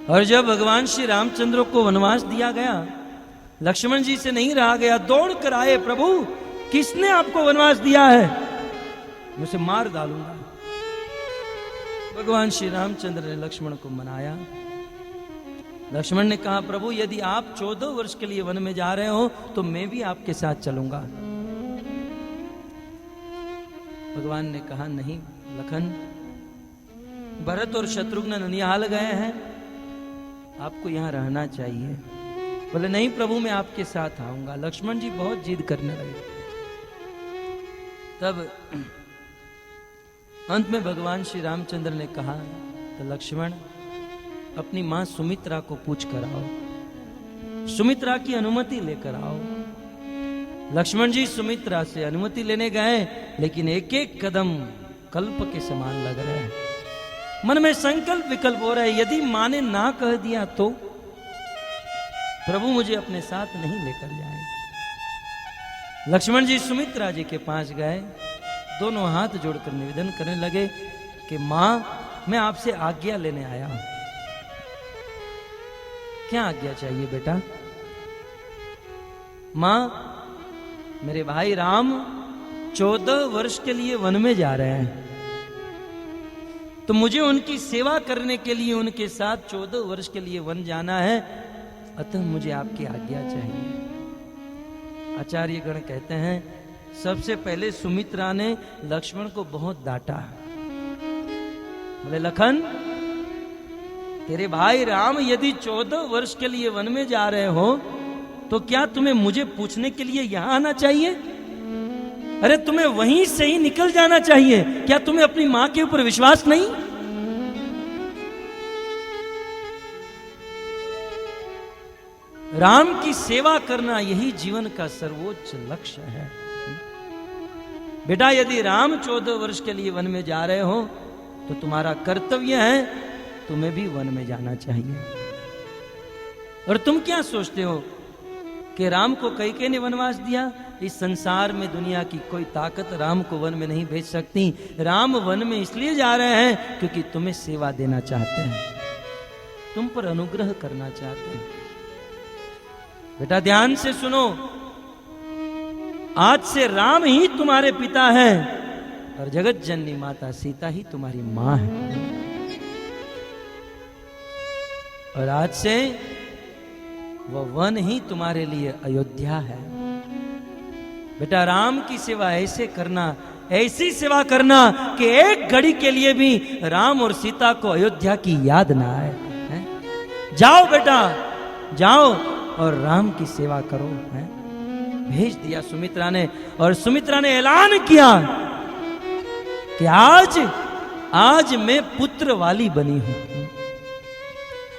और जब भगवान श्री रामचंद्र को वनवास दिया गया, लक्ष्मण जी से नहीं रहा गया, दौड़ कर आए, प्रभु किसने आपको वनवास दिया है? मैं उसे मार डालूंगा। भगवान श्री रामचंद्र ने लक्ष्मण को मनाया। लक्ष्मण ने कहा प्रभु यदि आप 14 वर्ष के लिए वन में जा रहे हो तो मैं भी आपके साथ चलूंगा। भगवान ने कहा नहीं लखन, भरत और शत्रुघ्न ननिहाल गए हैं, आपको यहां रहना चाहिए। बोले नहीं प्रभु मैं आपके साथ आऊंगा। लक्ष्मण जी बहुत जिद करने लगे। तब अंत में भगवान श्री रामचंद्र ने कहा तो लक्ष्मण अपनी मां सुमित्रा को पूछ कर आओ, सुमित्रा की अनुमति लेकर आओ। लक्ष्मण जी सुमित्रा से अनुमति लेने गए, लेकिन एक एक कदम कल्प के समान लग रहे हैं। मन में संकल्प विकल्प हो रहे, यदि मां ने ना कह दिया तो प्रभु मुझे अपने साथ नहीं लेकर जाए। लक्ष्मण जी सुमित्रा जी के पास गए, दोनों हाथ जोड़कर निवेदन करने लगे कि मां मैं आपसे आज्ञा लेने आया हूं। क्या आज्ञा चाहिए बेटा? मां मेरे भाई राम 14 वर्ष के लिए वन में जा रहे हैं, तो मुझे उनकी सेवा करने के लिए उनके साथ 14 वर्ष के लिए वन जाना है, अतः मुझे आपकी आज्ञा चाहिए। आचार्य गण कहते हैं सबसे पहले सुमित्रा ने लक्ष्मण को बहुत डांटा। बोले लखन तेरे भाई राम यदि 14 वर्ष के लिए वन में जा रहे हो तो क्या तुम्हें मुझे पूछने के लिए यहां आना चाहिए? अरे तुम्हें वहीं से ही निकल जाना चाहिए। क्या तुम्हें अपनी मां के ऊपर विश्वास नहीं? राम की सेवा करना यही जीवन का सर्वोच्च लक्ष्य है। बेटा यदि राम 14 वर्ष के लिए वन में जा रहे हो तो तुम्हारा कर्तव्य है तुम्हें भी वन में जाना चाहिए। और तुम क्या सोचते हो कि राम को कैकेयी ने वनवास दिया? इस संसार में दुनिया की कोई ताकत राम को वन में नहीं भेज सकती। राम वन में इसलिए जा रहे हैं क्योंकि तुम्हें सेवा देना चाहते हैं, तुम पर अनुग्रह करना चाहते हैं। बेटा ध्यान से सुनो, आज से राम ही तुम्हारे पिता हैं और जगत जननी माता सीता ही तुम्हारी मां है। और आज से वह वन ही तुम्हारे लिए अयोध्या है। बेटा राम की सेवा ऐसे करना, ऐसी सेवा करना कि एक घड़ी के लिए भी राम और सीता को अयोध्या की याद ना आए। जाओ बेटा जाओ और राम की सेवा करो। भेज दिया सुमित्रा ने, और सुमित्रा ने ऐलान किया कि आज मैं पुत्र वाली बनी हूं।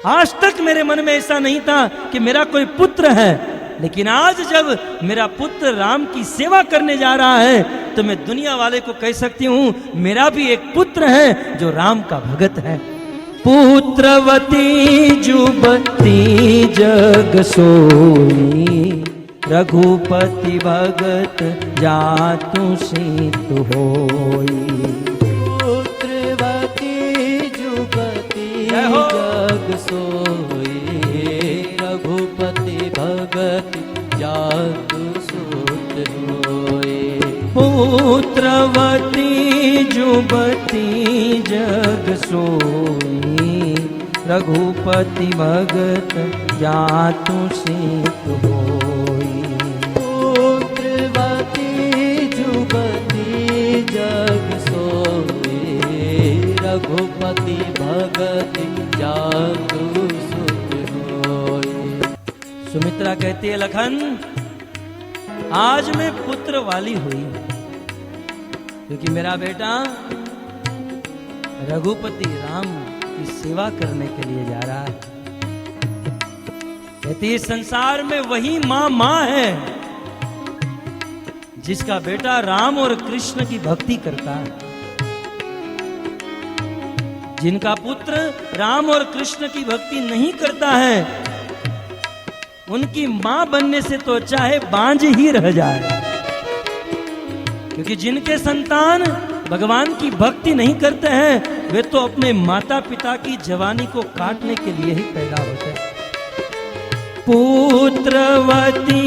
आज तक मेरे मन में ऐसा नहीं था कि मेरा कोई पुत्र है, लेकिन आज जब मेरा पुत्र राम की सेवा करने जा रहा है तो मैं दुनिया वाले को कह सकती हूं मेरा भी एक पुत्र है जो राम का भगत है। पुत्रवती जुबती जग सोई, रघुपति भगत जातु सीतु होई। पुत्रवती जुबती जग जुबती जग सोई, रघुपति भगत जातु सीत होई। पुत्रवती जुबती जग सोई, रघुपति भगत जातु सुत होई। सुमित्रा कहती है, लखन आज मैं पुत्र वाली हुई क्योंकि मेरा बेटा रघुपति राम की सेवा करने के लिए जा रहा है। कहती है, संसार में वही माँ है जिसका बेटा राम और कृष्ण की भक्ति करता है। जिनका पुत्र राम और कृष्ण की भक्ति नहीं करता है, उनकी मां बनने से तो अच्छा है बांझ ही रह जाए। क्योंकि जिनके संतान भगवान की भक्ति नहीं करते हैं, वे तो अपने माता पिता की जवानी को काटने के लिए ही पैदा होते हैं। पुत्रवती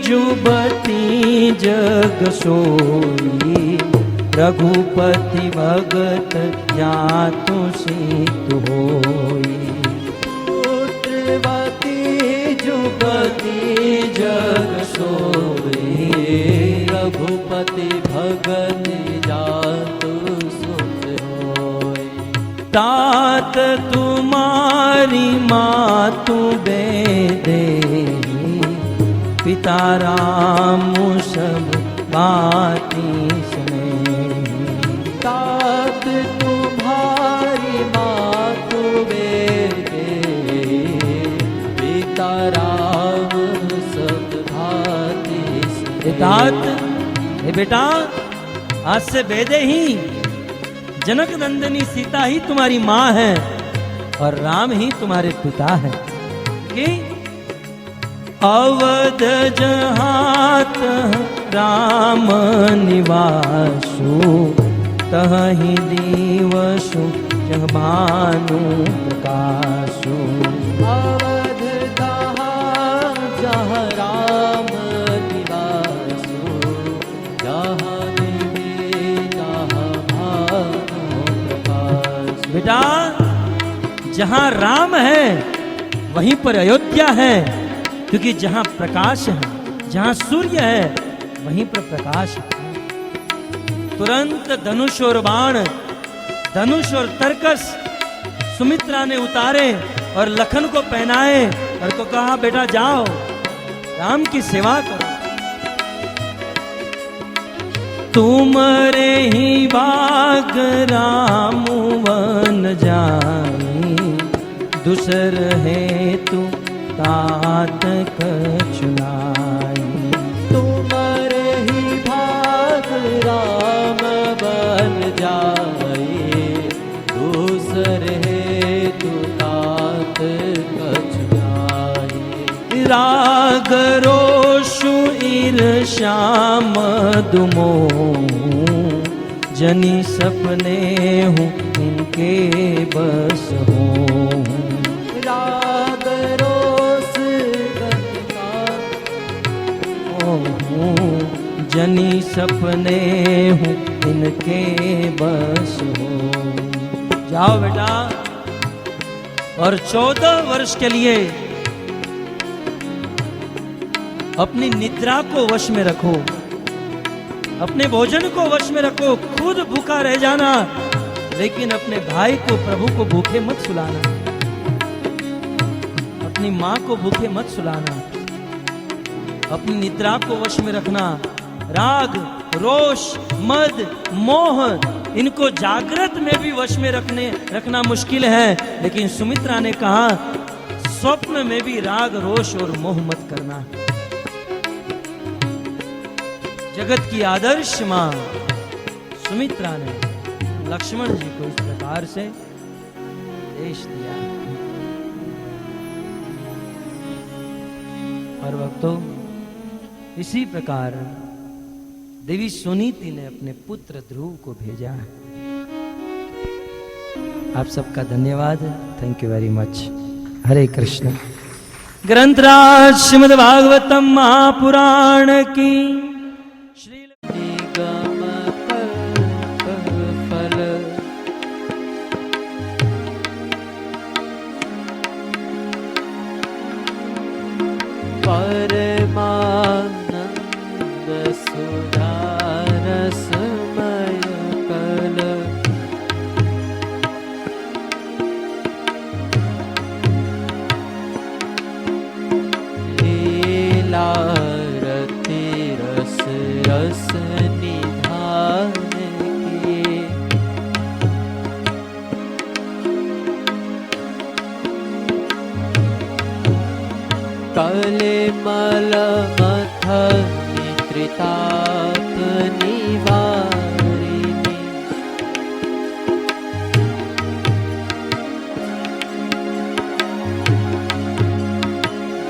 जुबती जग सोई, रघुपति भगत जातु सीत होई। पुत्रवती जुबती जग सोई, रघुपति भगत जातु सुत होई। तात तुम्हारी मातु बेदेही, पिता राम सब बाती स्नेही। तात तुम्हारी मातु बेदेही, पिता राम सब भाती स्नेही। तात, हे बेटा, आज से बेदे ही जनक नंदिनी सीता ही तुम्हारी माँ है और राम ही तुम्हारे पिता है। कि अवध जहात राम निवासु, तहि दिवसु जह भानु प्रकाशु। अवध जहाँ राम निवासु, जहाँ देवी जहाँ भानु प्रकाशु। बेटा, जहां राम है वहीं पर अयोध्या है, क्योंकि जहां प्रकाश है, जहां सूर्य है, वहीं पर प्रकाश है। तुरंत धनुष और बाण, धनुष और तरकस सुमित्रा ने उतारे और लखन को पहनाए और को कहा, बेटा जाओ राम की सेवा करो। तुमरे ही बाग राम वन जाई, दूसर हेतु तात कछुनाई। तुम्हारे ही भाग राम बन जाए, दूसर हेतु तात कछुनाई। राग रोषु ईर्ष्या मद मोह, जनी सपने हूँ इनके बस हो। राग रोष जनी सपने हूँ इनके बस हो। जाओ बेटा, और 14 वर्ष के लिए अपनी निद्रा को वश में रखो, अपने भोजन को वश में रखो, खुद भूखा रह जाना, लेकिन अपने भाई को, प्रभु को भूखे मत सुलाना, अपनी माँ को भूखे मत सुलाना, अपनी निद्रा को वश में रखना। राग, रोष, मद, मोह, इनको जागृत में भी वश में रखना मुश्किल है, लेकिन सुमित्रा ने कहा स्वप्न में भी राग, रोष और मोह मत करना। जगत की आदर्श मां सुमित्रा ने लक्ष्मण जी को इस प्रकार से देश दिया। और भक्तों, इसी प्रकार देवी सुनीति ने अपने पुत्र ध्रुव को भेजा। आप सबका धन्यवाद, थैंक यू वेरी मच। हरे कृष्ण। ग्रंथराज श्रीमद् भागवतम महापुराण की निगम कल्प फल कले मल मथनी त्रिताप निवारिणी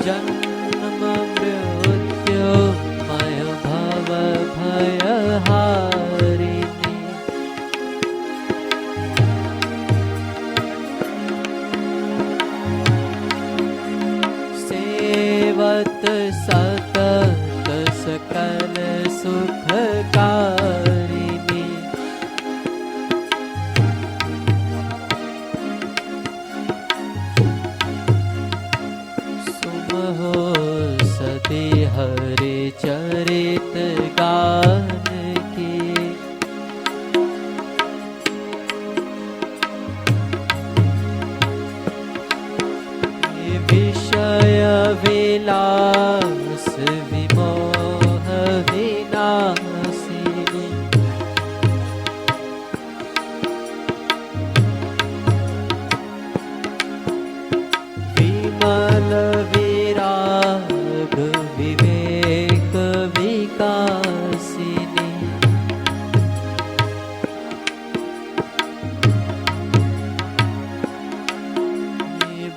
जन्म मृत्यु मय भव भयहारिणी सेवत सतत सकल सुखकारिणी सुमहो सती हरि चरित गान की विषय विलास विमोह विनाशिनी विमल विराग विवेक विकासिनी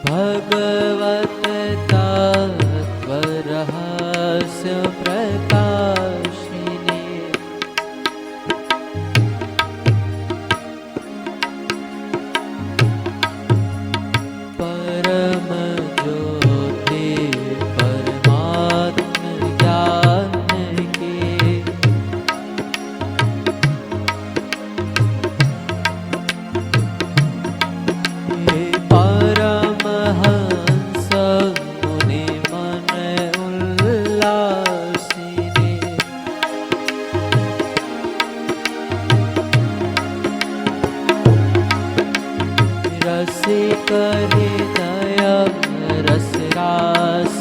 भगवत तत्व रहस्य प्रकाशिनी परम ज्योति परमात्म ज्ञान की परमहंस मुनि मन उल्लासिनी रसिक हृदय रस रास